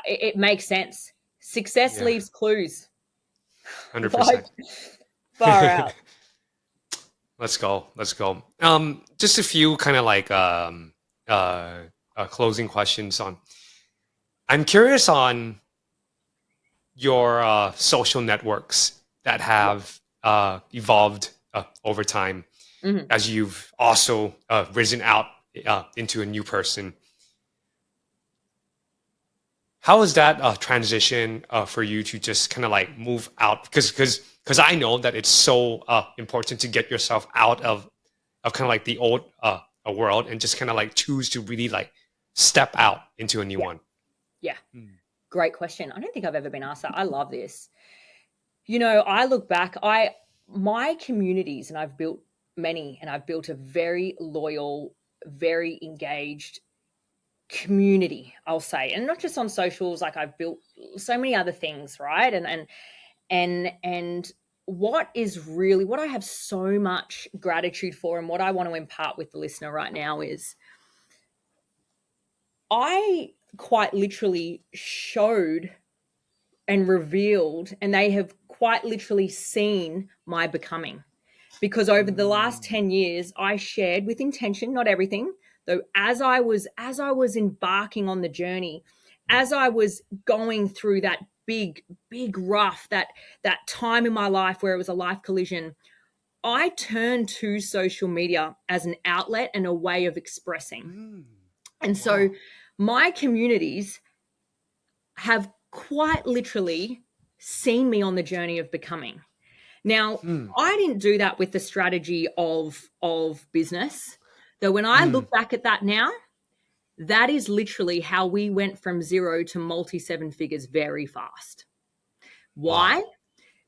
Speaker 1: it makes sense. Success
Speaker 2: yeah,
Speaker 1: leaves clues. Like,
Speaker 2: 100%.
Speaker 1: far out.
Speaker 2: Let's go. Let's go. Just a few kind of like closing questions on. I'm curious on your social networks that
Speaker 1: Yeah.
Speaker 2: have evolved over time
Speaker 1: Hmm.
Speaker 2: as you've also risen out into a new person. How is that transition for you to just kind of like move out? Because I know that it's so important to get yourself out of kind of like the old world and just kind of like choose to really like step out into a new
Speaker 1: Yeah.
Speaker 2: one.
Speaker 1: Yeah.
Speaker 2: Mm,
Speaker 1: Great question. I don't think I've ever been asked that. I love this. I look back, my communities, and I've built many, and I've built a very loyal, very engaged community, I'll say. And not just on socials, like I've built so many other things, right? And And what I have so much gratitude for, and what I want to impart with the listener right now, is I quite literally showed and revealed, and they have quite literally seen my becoming. Because over the last
Speaker 2: Mm.
Speaker 1: 10 years, I shared with intention, not everything, though, as I was embarking on the journey, as I was going through that big rough, that time in my life where it was a life collision, I turned to social media as an outlet and a way of expressing.
Speaker 2: Mm.
Speaker 1: And so
Speaker 2: Wow.
Speaker 1: my communities have quite literally seen me on the journey of becoming. Now,
Speaker 2: Mm.
Speaker 1: I didn't do that with the strategy of business. Though when I
Speaker 2: Mm.
Speaker 1: look back at that now, that is literally how we went from zero to multi seven figures very fast. Why?
Speaker 2: Wow.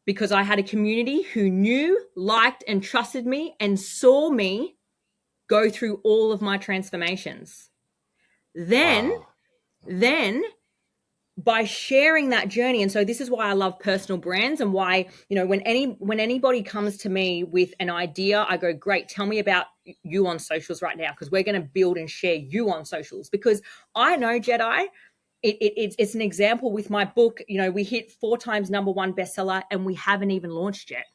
Speaker 1: Because I had a community who knew, liked, and trusted me and saw me go through all of my transformations. Then,
Speaker 2: Wow.
Speaker 1: then by sharing that journey, and so this is why I love personal brands, and why, when anybody comes to me with an idea, I go, great, tell me about you on socials right now, because we're going to build and share you on socials. Because I know, Jedi, it's an example with my book. We hit 4 times #1 bestseller and we haven't even launched yet.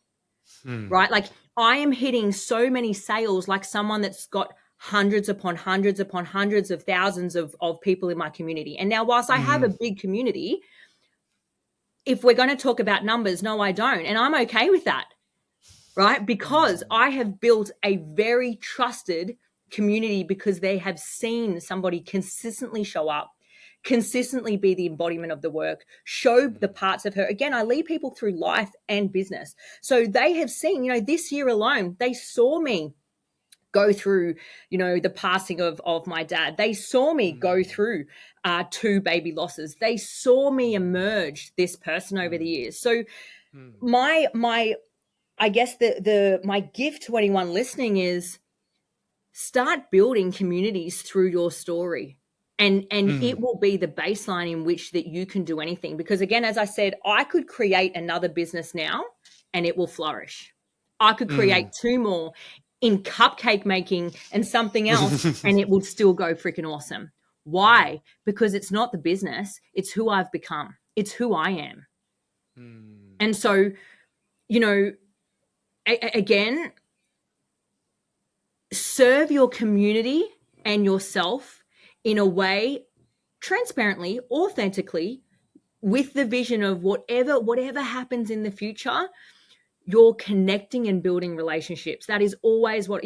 Speaker 2: Mm.
Speaker 1: Right? Like, I am hitting so many sales, like someone that's got hundreds upon hundreds upon hundreds of thousands of people in my community. And now, whilst I have a
Speaker 2: Mm.
Speaker 1: big community, if we're going to talk about numbers, no, I don't. And I'm okay with that, right? Because
Speaker 2: Mm.
Speaker 1: I have built a very trusted community, because they have seen somebody consistently show up, consistently be the embodiment of the work, show the
Speaker 2: Mm.
Speaker 1: parts of her. Again, I lead people through life and business. So they have seen, this year alone, they saw me go through, the passing of my dad. They saw me go
Speaker 2: Mm.
Speaker 1: through 2 baby losses. They saw me
Speaker 2: Mm.
Speaker 1: emerge this person over the
Speaker 2: Mm.
Speaker 1: years. So
Speaker 2: Mm.
Speaker 1: my I guess the my gift to anyone listening is, start building communities through your story, and it
Speaker 2: Mm.
Speaker 1: will be the baseline in which that you can do anything. Because again, as I said, I could create another business now and it will flourish. I could create
Speaker 2: Mm.
Speaker 1: 2 more in cupcake making and something else, and it would still go freaking awesome. Why? Because it's not the business, it's who I've become, it's who I am.
Speaker 2: Mm.
Speaker 1: And so, you know again, serve your community and yourself in a way, transparently, authentically, with the vision of whatever happens in the future, you're connecting and building relationships. That is always what,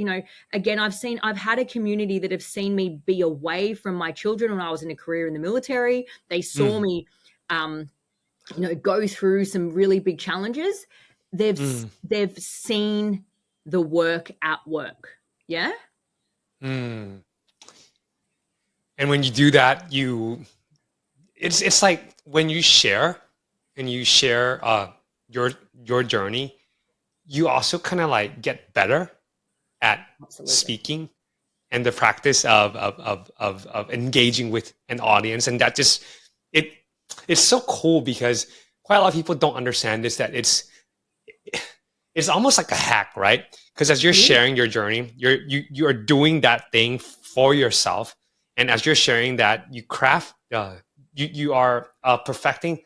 Speaker 1: again, I've had a community that have seen me be away from my children when I was in a career in the military. They saw
Speaker 2: Mm.
Speaker 1: me go through some really big challenges. they've
Speaker 2: Mm.
Speaker 1: they've seen the work at work. Yeah.
Speaker 2: Mm. And when you do that, it's like when you share and you share your your journey, you also kind of like get better at
Speaker 1: Absolutely.
Speaker 2: speaking and the practice of engaging with an audience, and that just it it's so cool because quite a lot of people don't understand this, that it's almost like a hack, right? Because as you're
Speaker 1: It is.
Speaker 2: sharing your journey, you're doing that thing for yourself, and as you're sharing that, you craft, you are perfecting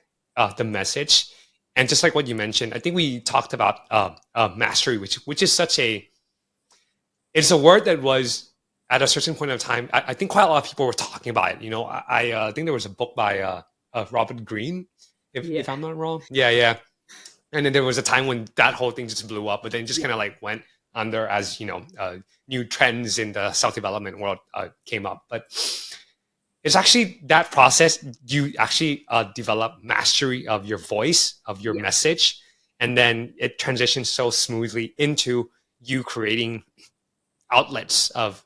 Speaker 2: the message, and just like what you mentioned, I think we talked about mastery, which is such a it's a word that was at a certain point of time. I think quite a lot of people were talking about it. I think there was a book by Robert Greene, if
Speaker 1: Yeah.
Speaker 2: I'm not wrong. Yeah, yeah. And then there was a time when that whole thing just blew up, but then just
Speaker 1: Yeah.
Speaker 2: kind of like went under as new trends in the self development world came up. But it's actually that process. You actually develop mastery of your voice, of your
Speaker 1: Yeah.
Speaker 2: message, and then it transitions so smoothly into you creating outlets of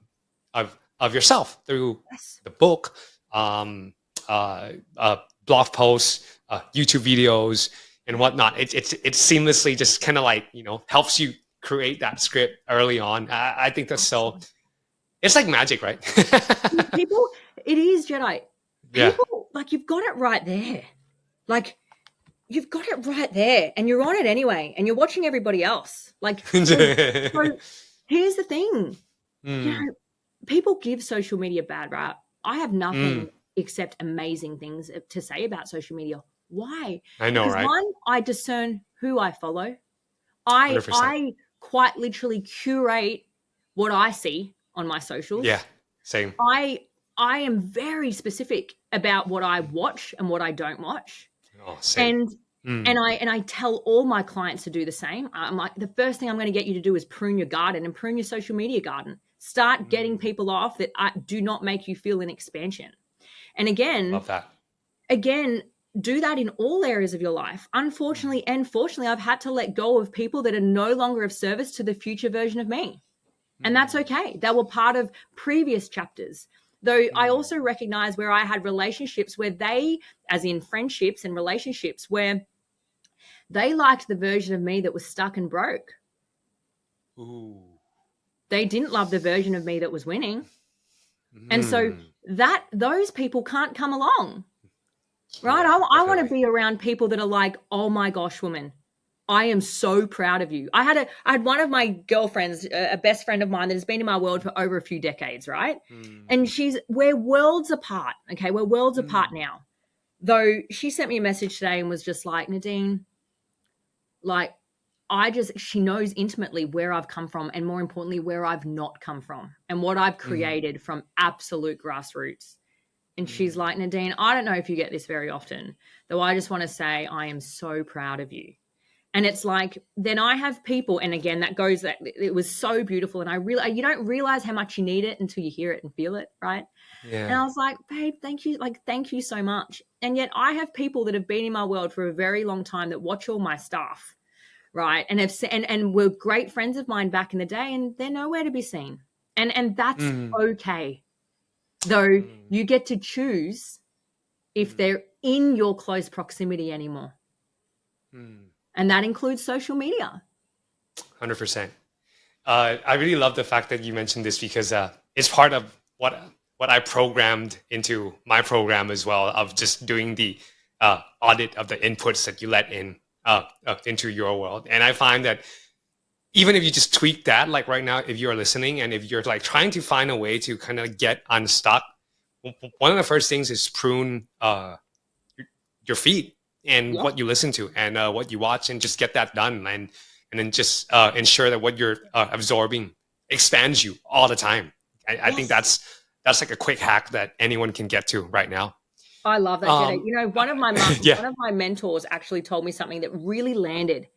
Speaker 2: yourself through
Speaker 1: Yes.
Speaker 2: the book, um, blog posts, YouTube videos, and whatnot. It seamlessly just kind of like helps you create that script early on. I think that's so.
Speaker 1: Absolutely.
Speaker 2: It's like magic, right?
Speaker 1: People, it is, Jedi.
Speaker 2: Yeah.
Speaker 1: People, like, you've got it right there. Like, you've got it right there, and you're on it anyway, and you're watching everybody else. Like, so here's the thing, you
Speaker 2: Mm,
Speaker 1: know, people give social media bad rap. I have
Speaker 2: mm,
Speaker 1: nothing except amazing things to say about social media. Why?
Speaker 2: I know,
Speaker 1: Because
Speaker 2: right?
Speaker 1: one, I discern who I follow. I
Speaker 2: 100%.
Speaker 1: I quite literally curate what I see on my
Speaker 2: Yeah,
Speaker 1: socials.
Speaker 2: same.
Speaker 1: I I am very specific about what I watch and what I don't watch.
Speaker 2: Oh, same.
Speaker 1: And
Speaker 2: Mm,
Speaker 1: and I tell all my clients to do the same. I'm like, the first thing I'm going to get you to do is prune your garden and prune your social media garden. Start getting
Speaker 2: mm,
Speaker 1: people off that do not make you feel an expansion. And again,
Speaker 2: love that.
Speaker 1: again, do that in all areas of your life.
Speaker 2: Mm,
Speaker 1: Unfortunately and fortunately, I've had to let go of people that are no longer of service to the future version of me. And that's
Speaker 2: mm,
Speaker 1: okay. They were part of previous chapters. Though I
Speaker 2: mm,
Speaker 1: also recognize where I had relationships where they, as in friendships and relationships, where they liked the version of me that was stuck and broke.
Speaker 2: ooh,
Speaker 1: They didn't love the version of me that was winning. And so
Speaker 2: mm,
Speaker 1: that those people can't come along, right?
Speaker 2: yeah,
Speaker 1: I want to
Speaker 2: definitely.
Speaker 1: be around people that are like, oh my gosh, woman, I am so proud of you. I had one of my girlfriends, a best friend of mine that has been in my world for over a few decades, right?
Speaker 2: Mm,
Speaker 1: And we're worlds apart. Okay, we're worlds apart
Speaker 2: mm,
Speaker 1: now. Though she sent me a message today and was just like, Nadine, like, she knows intimately where I've come from, and more importantly, where I've not come from and what I've
Speaker 2: mm,
Speaker 1: created from absolute grassroots. And she's
Speaker 2: mm,
Speaker 1: like, Nadine, I don't know if you get this very often, though I just want to say I am so proud of you. And it's like, then I have people, and again, that goes, that it was so beautiful. And I really, you don't realize how much you need it until you hear it and feel it, right? And
Speaker 2: yeah.
Speaker 1: I was like, babe, thank you. Like, thank you so much. And yet I have people that have been in my world for a very long time that watch all my stuff, right? And and were great friends of mine back in the day, and they're nowhere to be seen. And that's
Speaker 2: Mm,
Speaker 1: okay. Though
Speaker 2: mm,
Speaker 1: you get to choose if
Speaker 2: mm,
Speaker 1: they're in your close proximity anymore.
Speaker 2: mm.
Speaker 1: And that includes social media.
Speaker 2: 100%. I really love the fact that you mentioned this because it's part of what I programmed into my program as well of just doing the audit of the inputs that you let in into your world. And I find that even if you just tweak that, like right now, if you're listening and if you're like trying to find a way to kind of get unstuck, one of the first things is prune your feed and
Speaker 1: Yeah.
Speaker 2: what you listen to and what you watch, and just get that done, and then just ensure that what you're absorbing expands you all the time. I think
Speaker 1: Yes.
Speaker 2: that's like a quick hack that anyone can get to right now.
Speaker 1: I love that, Jedi.
Speaker 2: Um,
Speaker 1: You know,
Speaker 2: yeah.
Speaker 1: one of my mentors actually told me something that really landed.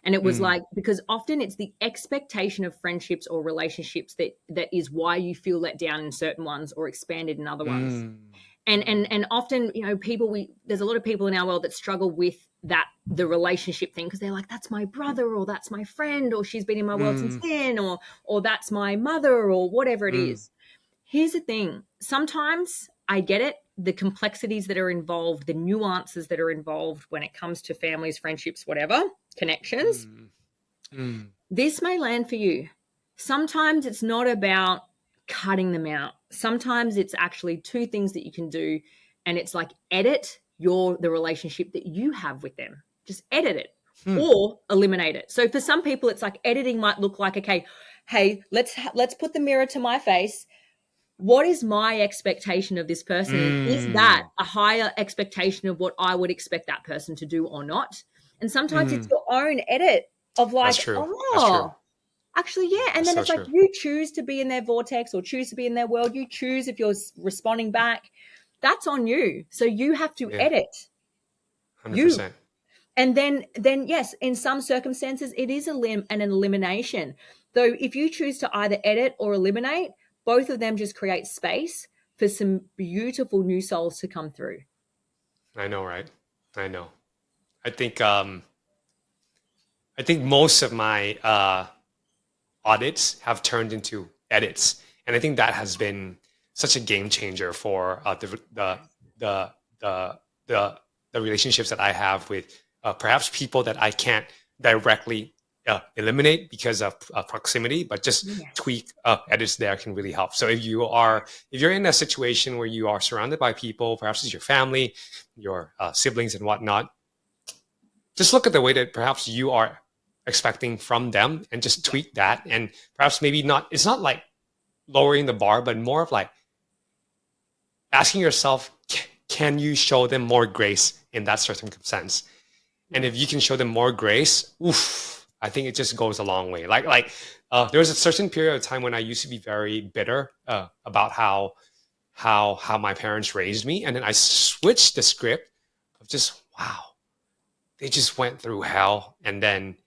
Speaker 1: And it was
Speaker 2: Mm,
Speaker 1: like, because often it's the expectation of friendships or relationships that is why you feel let down in certain ones or expanded in other ones.
Speaker 2: mm,
Speaker 1: And
Speaker 2: mm,
Speaker 1: often, you know, there's a lot of people in our world that struggle with that, the relationship thing, because they're like, that's my brother, or that's my friend, or she's been in my world since
Speaker 2: mm,
Speaker 1: then, or that's my mother, or whatever it
Speaker 2: mm,
Speaker 1: is. Here's the thing. Sometimes I get it, the complexities that are involved, the nuances that are involved when it comes to families, friendships, whatever, connections.
Speaker 2: mm, mm,
Speaker 1: This may land for you. Sometimes it's not about cutting them out. Sometimes it's actually two things that you can do, and it's like edit the relationship that you have with them. Just edit it
Speaker 2: mm,
Speaker 1: or eliminate it. So for some people it's like editing might look like, okay, hey, let's put the mirror to my face. What is my expectation of this person, and is that
Speaker 2: mm,
Speaker 1: a higher expectation of what I would expect that person to do or not? And sometimes it's
Speaker 2: mm.
Speaker 1: your own edit of
Speaker 2: That's
Speaker 1: like,
Speaker 2: true. That's true.
Speaker 1: oh, actually, yeah. And
Speaker 2: That's
Speaker 1: then
Speaker 2: so
Speaker 1: it's like
Speaker 2: true.
Speaker 1: you choose to be in their vortex or choose to be in their world. You choose if you're responding back. That's on you. So you have to
Speaker 2: Yeah,
Speaker 1: edit you.
Speaker 2: 100%.
Speaker 1: And then yes, in some circumstances, it is an elimination. Though if you choose to either edit or eliminate, both of them just create space for some beautiful new souls to come through.
Speaker 2: I know, right? I know. I think I think most of my audits have turned into edits, and I think that has been such a game changer for the the the the relationships that I have with perhaps people that I can't directly eliminate because of proximity, but just
Speaker 1: Yes.
Speaker 2: tweak edits there can really help. So if you're in a situation where you are surrounded by people, perhaps it's your family, your siblings and whatnot, just look at the way that perhaps you are expecting from them and just
Speaker 1: Yeah.
Speaker 2: tweak that. And perhaps maybe not, it's not like lowering the bar, but more of like asking yourself, can you show them more grace in that circumstance? And
Speaker 1: Yeah.
Speaker 2: if you can show them more grace, oof, I think it just goes a long way. There was a certain period of time when I used to be very bitter about how my parents raised me, and then I switched the script of just wow, they just went through hell, and then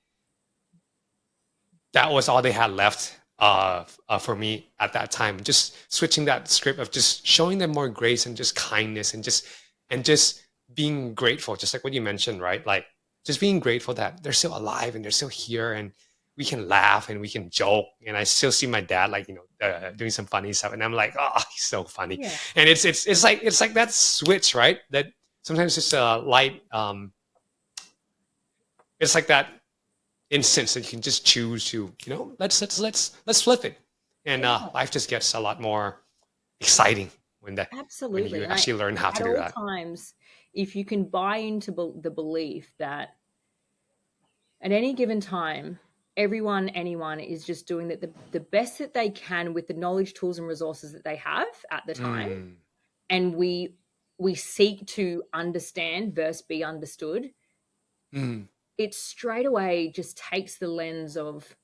Speaker 2: that was all they had left for me at that time. Just switching that script of just showing them more grace and just kindness and just being grateful, just like what you mentioned, right? Like just being grateful that they're still alive and they're still here and we can laugh and we can joke. And I still see my dad like doing some funny stuff, and I'm like, oh, he's so funny.
Speaker 1: Yeah.
Speaker 2: And it's like that switch, right? That sometimes it's a light. It's like that instance that you can just choose to, let's flip it, and
Speaker 1: Yeah.
Speaker 2: life just gets a lot more exciting when
Speaker 1: Absolutely.
Speaker 2: you
Speaker 1: And
Speaker 2: actually learn how to
Speaker 1: at
Speaker 2: do
Speaker 1: all
Speaker 2: that.
Speaker 1: times, if you can buy into the belief that at any given time, anyone is just doing the best that they can with the knowledge, tools, and resources that they have at the time,
Speaker 2: Mm,
Speaker 1: and we seek to understand versus be understood,
Speaker 2: mm,
Speaker 1: it straight away just takes the lens of,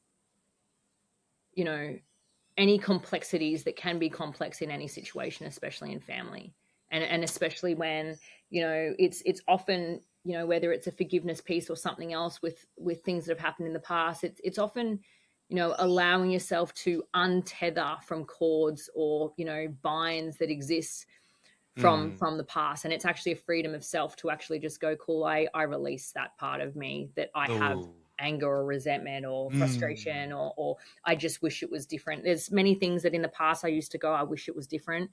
Speaker 1: you know, any complexities that can be complex in any situation, especially in family, and especially when, it's often, whether it's a forgiveness piece or something else with things that have happened in the past, it's often, allowing yourself to untether from cords or, binds that exist
Speaker 2: mm.
Speaker 1: from the past, and it's actually a freedom of self to actually just go, cool, I release that part of me that I have
Speaker 2: Oh.
Speaker 1: anger or resentment or
Speaker 2: Mm,
Speaker 1: frustration, or I just wish it was different. There's many things that in the past I used to go, I wish it was different.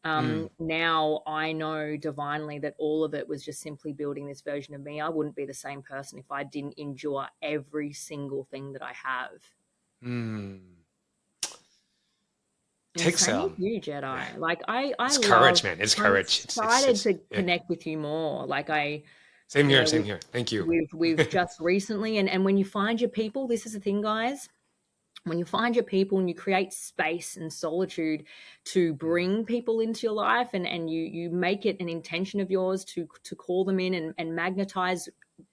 Speaker 2: mm.
Speaker 1: Now I know divinely that all of it was just simply building this version of me. I wouldn't be the same person if I didn't endure every single thing that I have.
Speaker 2: Mm.
Speaker 1: And
Speaker 2: Takes
Speaker 1: same with you, Jedi.
Speaker 2: yeah,
Speaker 1: Like I
Speaker 2: it's
Speaker 1: love,
Speaker 2: courage, man. It's
Speaker 1: I'm
Speaker 2: courage.
Speaker 1: excited to
Speaker 2: Yeah.
Speaker 1: connect with you more. Like
Speaker 2: Same
Speaker 1: you
Speaker 2: here,
Speaker 1: know,
Speaker 2: same here. Thank you.
Speaker 1: we've just recently, and when you find your people, this is the thing, guys. When you find your people and you create space and solitude to
Speaker 2: Mm,
Speaker 1: bring people into your life, and you make it an intention of yours to call them in and magnetize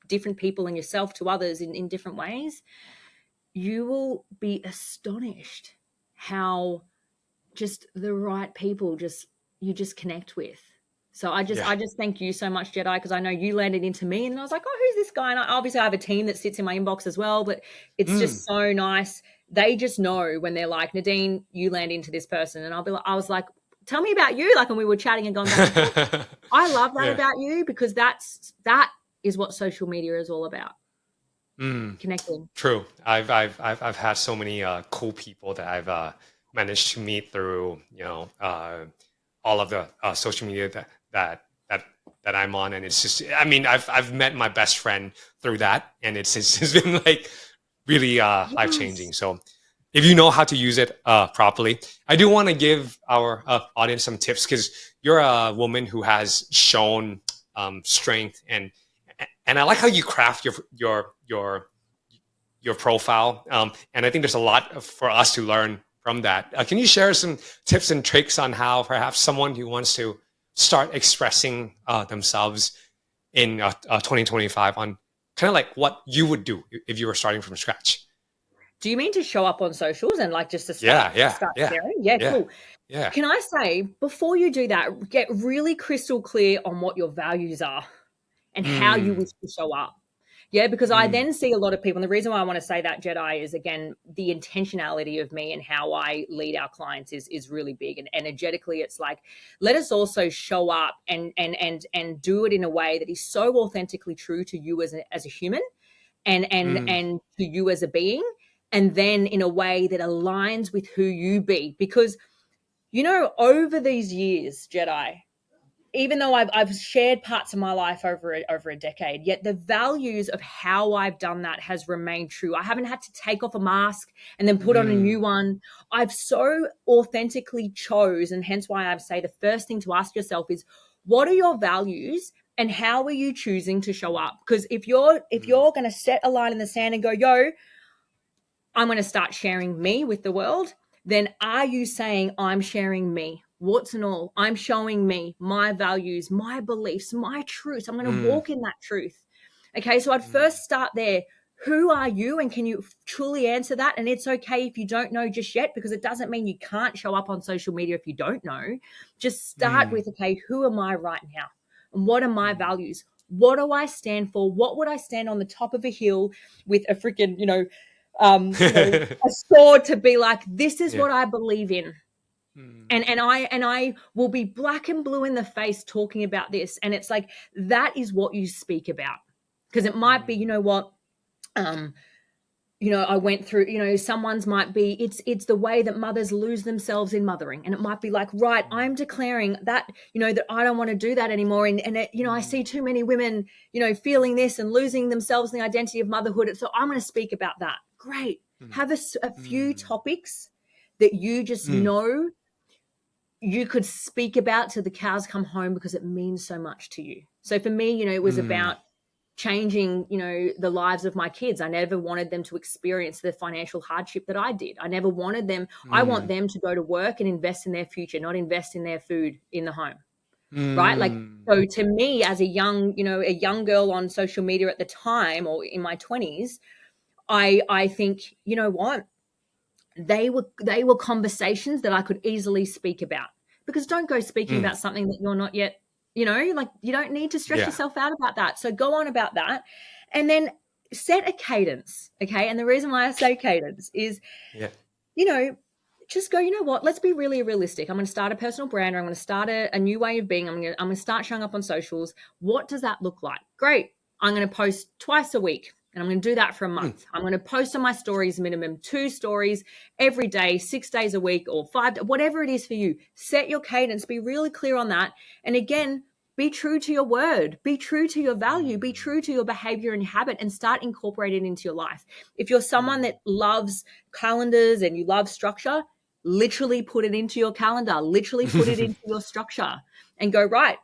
Speaker 1: different people and yourself to others in different ways, you will be astonished how just the right people just you just connect with. So I just
Speaker 2: yeah.
Speaker 1: I just thank you so much, Jedi, because I know you landed into me, and I was like, oh, who's this guy? And obviously I have a team that sits in my inbox as well, but it's
Speaker 2: Mm.
Speaker 1: just so nice. They just know when they're like, Nadine, you land into this person, and I was like, tell me about you, like, and we were chatting and going back and forth. I love that
Speaker 2: Yeah.
Speaker 1: about you because that is what social media is all about,
Speaker 2: Mm.
Speaker 1: connecting.
Speaker 2: True. I've had so many cool people that I've managed to meet through all of the social media that that I'm on, and it's just I mean I've met my best friend through that, and it's been like really life
Speaker 1: Yes.
Speaker 2: changing. So if you know how to use it properly, I do want to give our audience some tips because you're a woman who has shown strength and I like how you craft your profile. And I think there's a lot for us to learn from that. Can you share some tips and tricks on how perhaps someone who wants to start expressing themselves in 2025 on kind of like what you would do if you were starting from scratch?
Speaker 1: Do you mean to show up on socials and like just to
Speaker 2: Yeah, yeah,
Speaker 1: start
Speaker 2: yeah,
Speaker 1: sharing? Yeah,
Speaker 2: yeah,
Speaker 1: cool.
Speaker 2: yeah.
Speaker 1: Can I say, before you do that, get really crystal clear on what your values are and how you
Speaker 2: Mm,
Speaker 1: wish to show up? Yeah, because I
Speaker 2: mm,
Speaker 1: then see a lot of people, and the reason why I want to say that, Jedi, is again the intentionality of me and how I lead our clients is really big. And energetically, it's like, let us also show up and do it in a way that is so authentically true to you as a human,
Speaker 2: mm,
Speaker 1: and to you as a being, and then in a way that aligns with who you be. Because, over these years, Jedi, even though I've shared parts of my life over a decade, yet the values of how I've done that has remained true. I haven't had to take off a mask and then put on a
Speaker 2: mm,
Speaker 1: new one. I've so authentically chose, and hence why I say the first thing to ask yourself is, what are your values? And how are you choosing to show up? Because if you're going to set a line in the sand and go, yo, I'm going to start sharing me with the world, then are you saying I'm sharing me? Warts and all, I'm showing me, my values, my beliefs, my truth. I'm going to
Speaker 2: Mm,
Speaker 1: walk in that truth. Okay, so I'd
Speaker 2: mm,
Speaker 1: first start there. Who are you? And can you truly answer that? And it's okay if you don't know just yet, because it doesn't mean you can't show up on social media if you don't know. Just start
Speaker 2: mm,
Speaker 1: with, okay, who am I right now? And what are my
Speaker 2: mm.
Speaker 1: values? What do I stand for? What would I stand on the top of a hill with a freaking, a sword to be like, this is
Speaker 2: Yeah.
Speaker 1: what I believe in.
Speaker 2: Mm,
Speaker 1: And I will be black and blue in the face talking about this. And it's like, that is what you speak about. Because it might be,
Speaker 2: mm,
Speaker 1: you know what, um, I went through, someone's might be, it's the way that mothers lose themselves in mothering. And it might be like, right,
Speaker 2: mm,
Speaker 1: I'm declaring that, that I don't want to do that anymore. And it, I
Speaker 2: mm,
Speaker 1: see too many women, feeling this and losing themselves in the identity of motherhood. So I'm going to speak about that. Great.
Speaker 2: mm,
Speaker 1: Have a few
Speaker 2: mm,
Speaker 1: topics that you just
Speaker 2: mm,
Speaker 1: know you could speak about till the cows come home, because it means so much to you. So for me, it was
Speaker 2: mm,
Speaker 1: about changing, the lives of my kids. I never wanted them to experience the financial hardship that I did. I never wanted them. I want
Speaker 2: mm,
Speaker 1: them to go to work and invest in their future, not invest in their food in the home. Right? Like,
Speaker 2: mm.
Speaker 1: so to me, as a young girl on social media at the time, or in my 20s, I think, you know what? They were conversations that I could easily speak about, because don't go speaking
Speaker 2: Mm.
Speaker 1: about something that you're not yet, like, you don't need to stress
Speaker 2: Yeah.
Speaker 1: yourself out about that. So go on about that, and then set a cadence. Okay. And the reason why I say cadence is,
Speaker 2: Yeah.
Speaker 1: you know, just go, you know what, let's be really realistic. I'm going to start a personal brand, or I'm going to start a new way of being. I'm going to start showing up on socials. What does that look like? Great. I'm going to post twice a week, and I'm going to do that for a
Speaker 2: Mm,
Speaker 1: month. I'm going to post on my stories, minimum 2 stories every day, 6 days a week, or 5, whatever it is for you. Set your cadence, be really clear on that. And again, be true to your word, be true to your value, be
Speaker 2: mm,
Speaker 1: true to your behavior and habit, and start incorporating it into your life. If you're someone
Speaker 2: mm.
Speaker 1: that loves calendars and you love structure, literally put it into your calendar, literally put it into your structure, and go, right,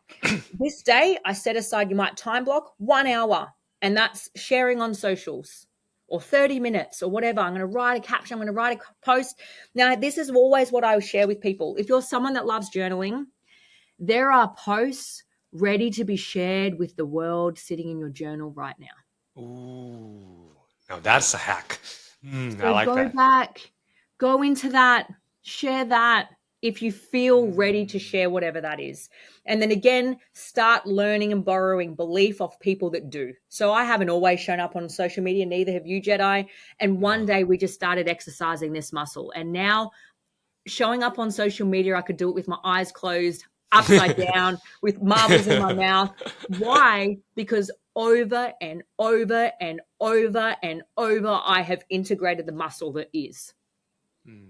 Speaker 1: this day I set aside, you might time block 1 hour, and that's sharing on socials, or 30 minutes or whatever. I'm going to write a caption, I'm going to write a post. Now, this is always what I share with people. If you're someone that loves journaling, there are posts ready to be shared with the world sitting in your journal right now.
Speaker 2: Ooh. Now that's a hack. I
Speaker 1: So
Speaker 2: like
Speaker 1: go
Speaker 2: that.
Speaker 1: back, go into that, share that if you feel ready to
Speaker 2: Mm.
Speaker 1: share whatever that is. And then again, start learning and borrowing belief off people that do. So I haven't always shown up on social media, neither have you, Jedi. And one
Speaker 2: No.
Speaker 1: day we just started exercising this muscle. And now showing up on social media, I could do it with my eyes closed, upside down, with marbles in my mouth. Why? Because over and over and over and over, I have integrated the muscle that is.
Speaker 2: Mm.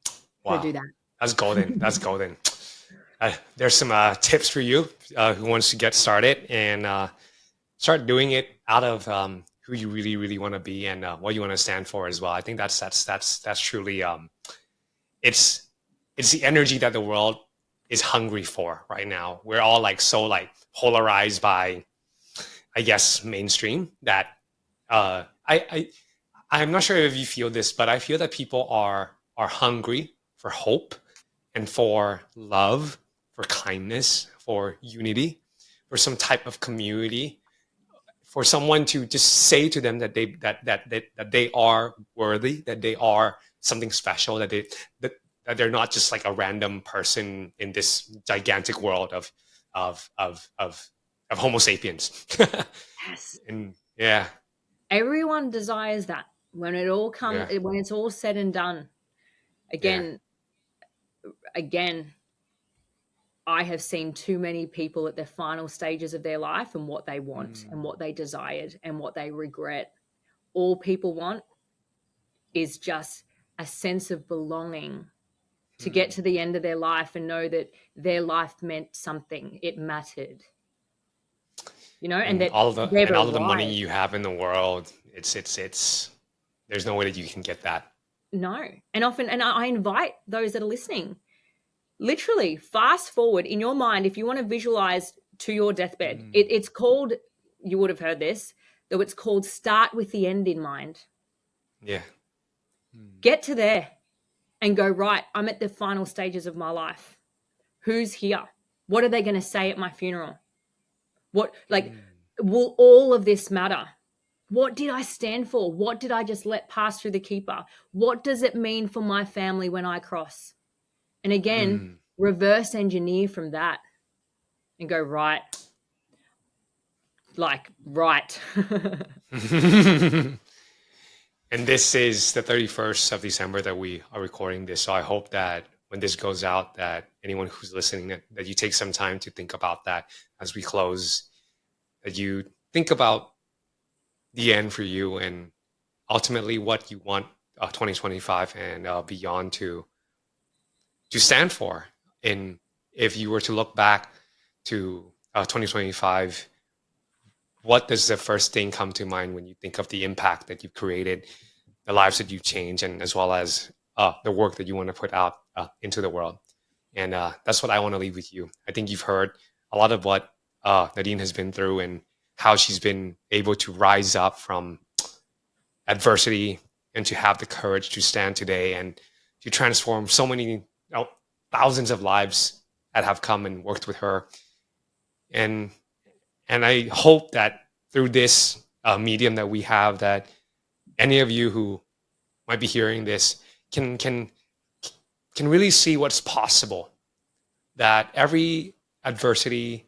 Speaker 1: So
Speaker 2: Wow.
Speaker 1: do that.
Speaker 2: That's golden. That's golden. There's some tips for you who wants to get started and start doing it out of who you really, really want to be and what you want to stand for as well. I think that's truly it's it's the energy that the world is hungry for right now. We're all like so like polarized by, I guess, mainstream that uh, I I'm not sure if you feel this, but I feel that people are hungry for hope and for love, for kindness, for unity, for some type of community, for someone to just say to them that they are worthy, that they are something special, that, that they're not just like a random person in this gigantic world of of of of Homo sapiens.
Speaker 1: Yes.
Speaker 2: And yeah,
Speaker 1: Everyone desires that when it all comes,
Speaker 2: yeah,
Speaker 1: when it's all said and done.
Speaker 2: yeah.
Speaker 1: Again, I have seen too many people at their final stages of their life, and what they want and
Speaker 2: Mm,
Speaker 1: what they desired and what they regret. All people want is just a sense of belonging, to get
Speaker 2: mm.
Speaker 1: to the end of their life and know that their life meant something, it mattered, and that they've
Speaker 2: And all of the money
Speaker 1: arrived.
Speaker 2: you have in the world, it's there's no way that you can get that.
Speaker 1: No. And often, and I invite those that are listening, literally fast forward in your mind, if you want to visualize to your deathbed.
Speaker 2: Mm.
Speaker 1: It's called, you would have heard this, though it's called start with the end in mind.
Speaker 2: Yeah. Mm.
Speaker 1: Get to there and go, right, I'm at the final stages of my life. Who's here? What are they going to say at my funeral? What, like,
Speaker 2: Mm.
Speaker 1: will all of this matter? What did I stand for? What did I just let pass through the keeper? What does it mean for my family when I cross? And again,
Speaker 2: Mm.
Speaker 1: reverse engineer from that and go, right, like, right.
Speaker 2: And this is the 31st of December that we are recording this. So I hope that when this goes out, that anyone who's listening, that you take some time to think about that as we close, that you think about the end for you and ultimately what you want 2025 and beyond to stand for. And if you were to look back to 2025, what does the first thing come to mind when you think of the impact that you've created, the lives that you've changed, and as well as the work that you want to put out into the world? And that's what I want to leave with you. I think you've heard a lot of what Nadine has been through and how she's been able to rise up from adversity and to have the courage to stand today and to transform so many, thousands of lives that have come and worked with her. And I hope that through this medium that we have, that any of you who might be hearing this can really see what's possible. That every adversity,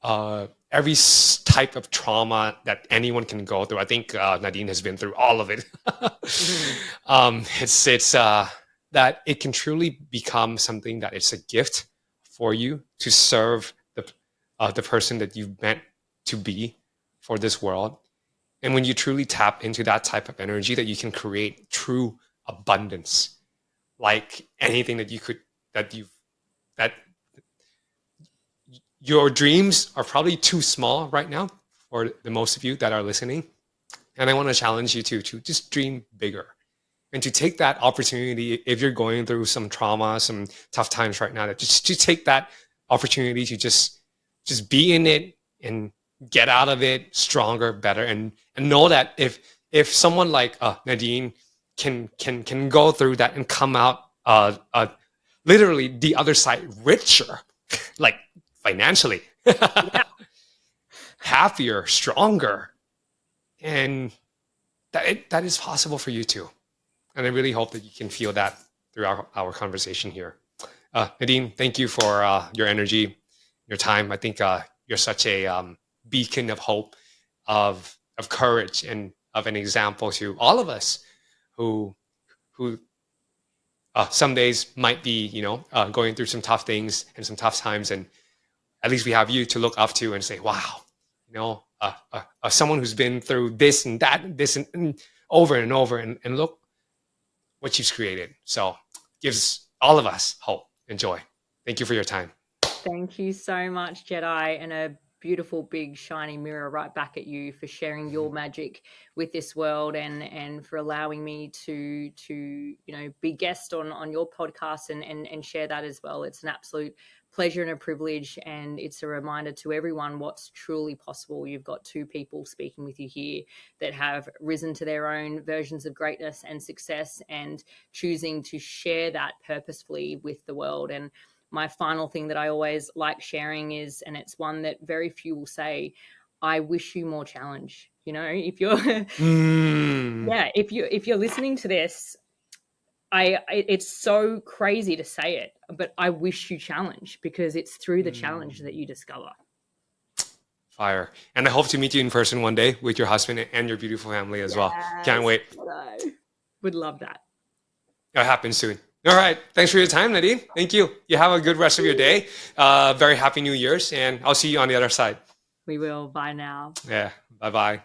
Speaker 2: every type of trauma that anyone can go through. I think Nadine has been through all of it. It's that it can truly become something that it's a gift for you to serve the person that you've meant to be for this world. And when you truly tap into that type of energy, that you can create true abundance, like anything that you could, that your dreams are probably too small right now for the most of you that are listening. And I want to challenge you to just dream bigger and to take that opportunity. If you're going through some trauma, some tough times right now, that just to take that opportunity to just be in it and get out of it stronger, better, and know that if someone like Nadine can go through that and come out literally the other side richer, like financially,
Speaker 1: Yeah.
Speaker 2: happier, stronger, and that is possible for you too. And I really hope that you can feel that through our conversation here. Nadine, thank you for your energy, your time. I think you're such a beacon of hope, of courage, and of an example to all of us who some days might be, going through some tough things and some tough times, and at least we have you to look up to and say, "Wow, someone who's been through this and that, this and over and over, and look what she's created." So gives all of us hope and joy. Thank you for your time.
Speaker 1: Thank you so much, Jedi, and a beautiful big shiny mirror right back at you for sharing your magic with this world, and for allowing me to be guest on your podcast and share that as well. It's an absolute pleasure and a privilege, and it's a reminder to everyone what's truly possible. You've got two people speaking with you here that have risen to their own versions of greatness and success, and choosing to share that purposefully with the world. And my final thing that I always like sharing is, and it's one that very few will say, I wish you more challenge. If you're
Speaker 2: Mm.
Speaker 1: yeah, if you're listening to this, it's so crazy to say it, but I wish you challenge, because it's through the challenge that you discover.
Speaker 2: Fire. And I hope to meet you in person one day with your husband and your beautiful family as well. Can't wait.
Speaker 1: Would love that.
Speaker 2: That happens soon. All right. Thanks for your time, Nadine. Thank you. You have a good rest of your day. Very happy New Year's, and I'll see you on the other side.
Speaker 1: We will. Bye now.
Speaker 2: Yeah. Bye bye.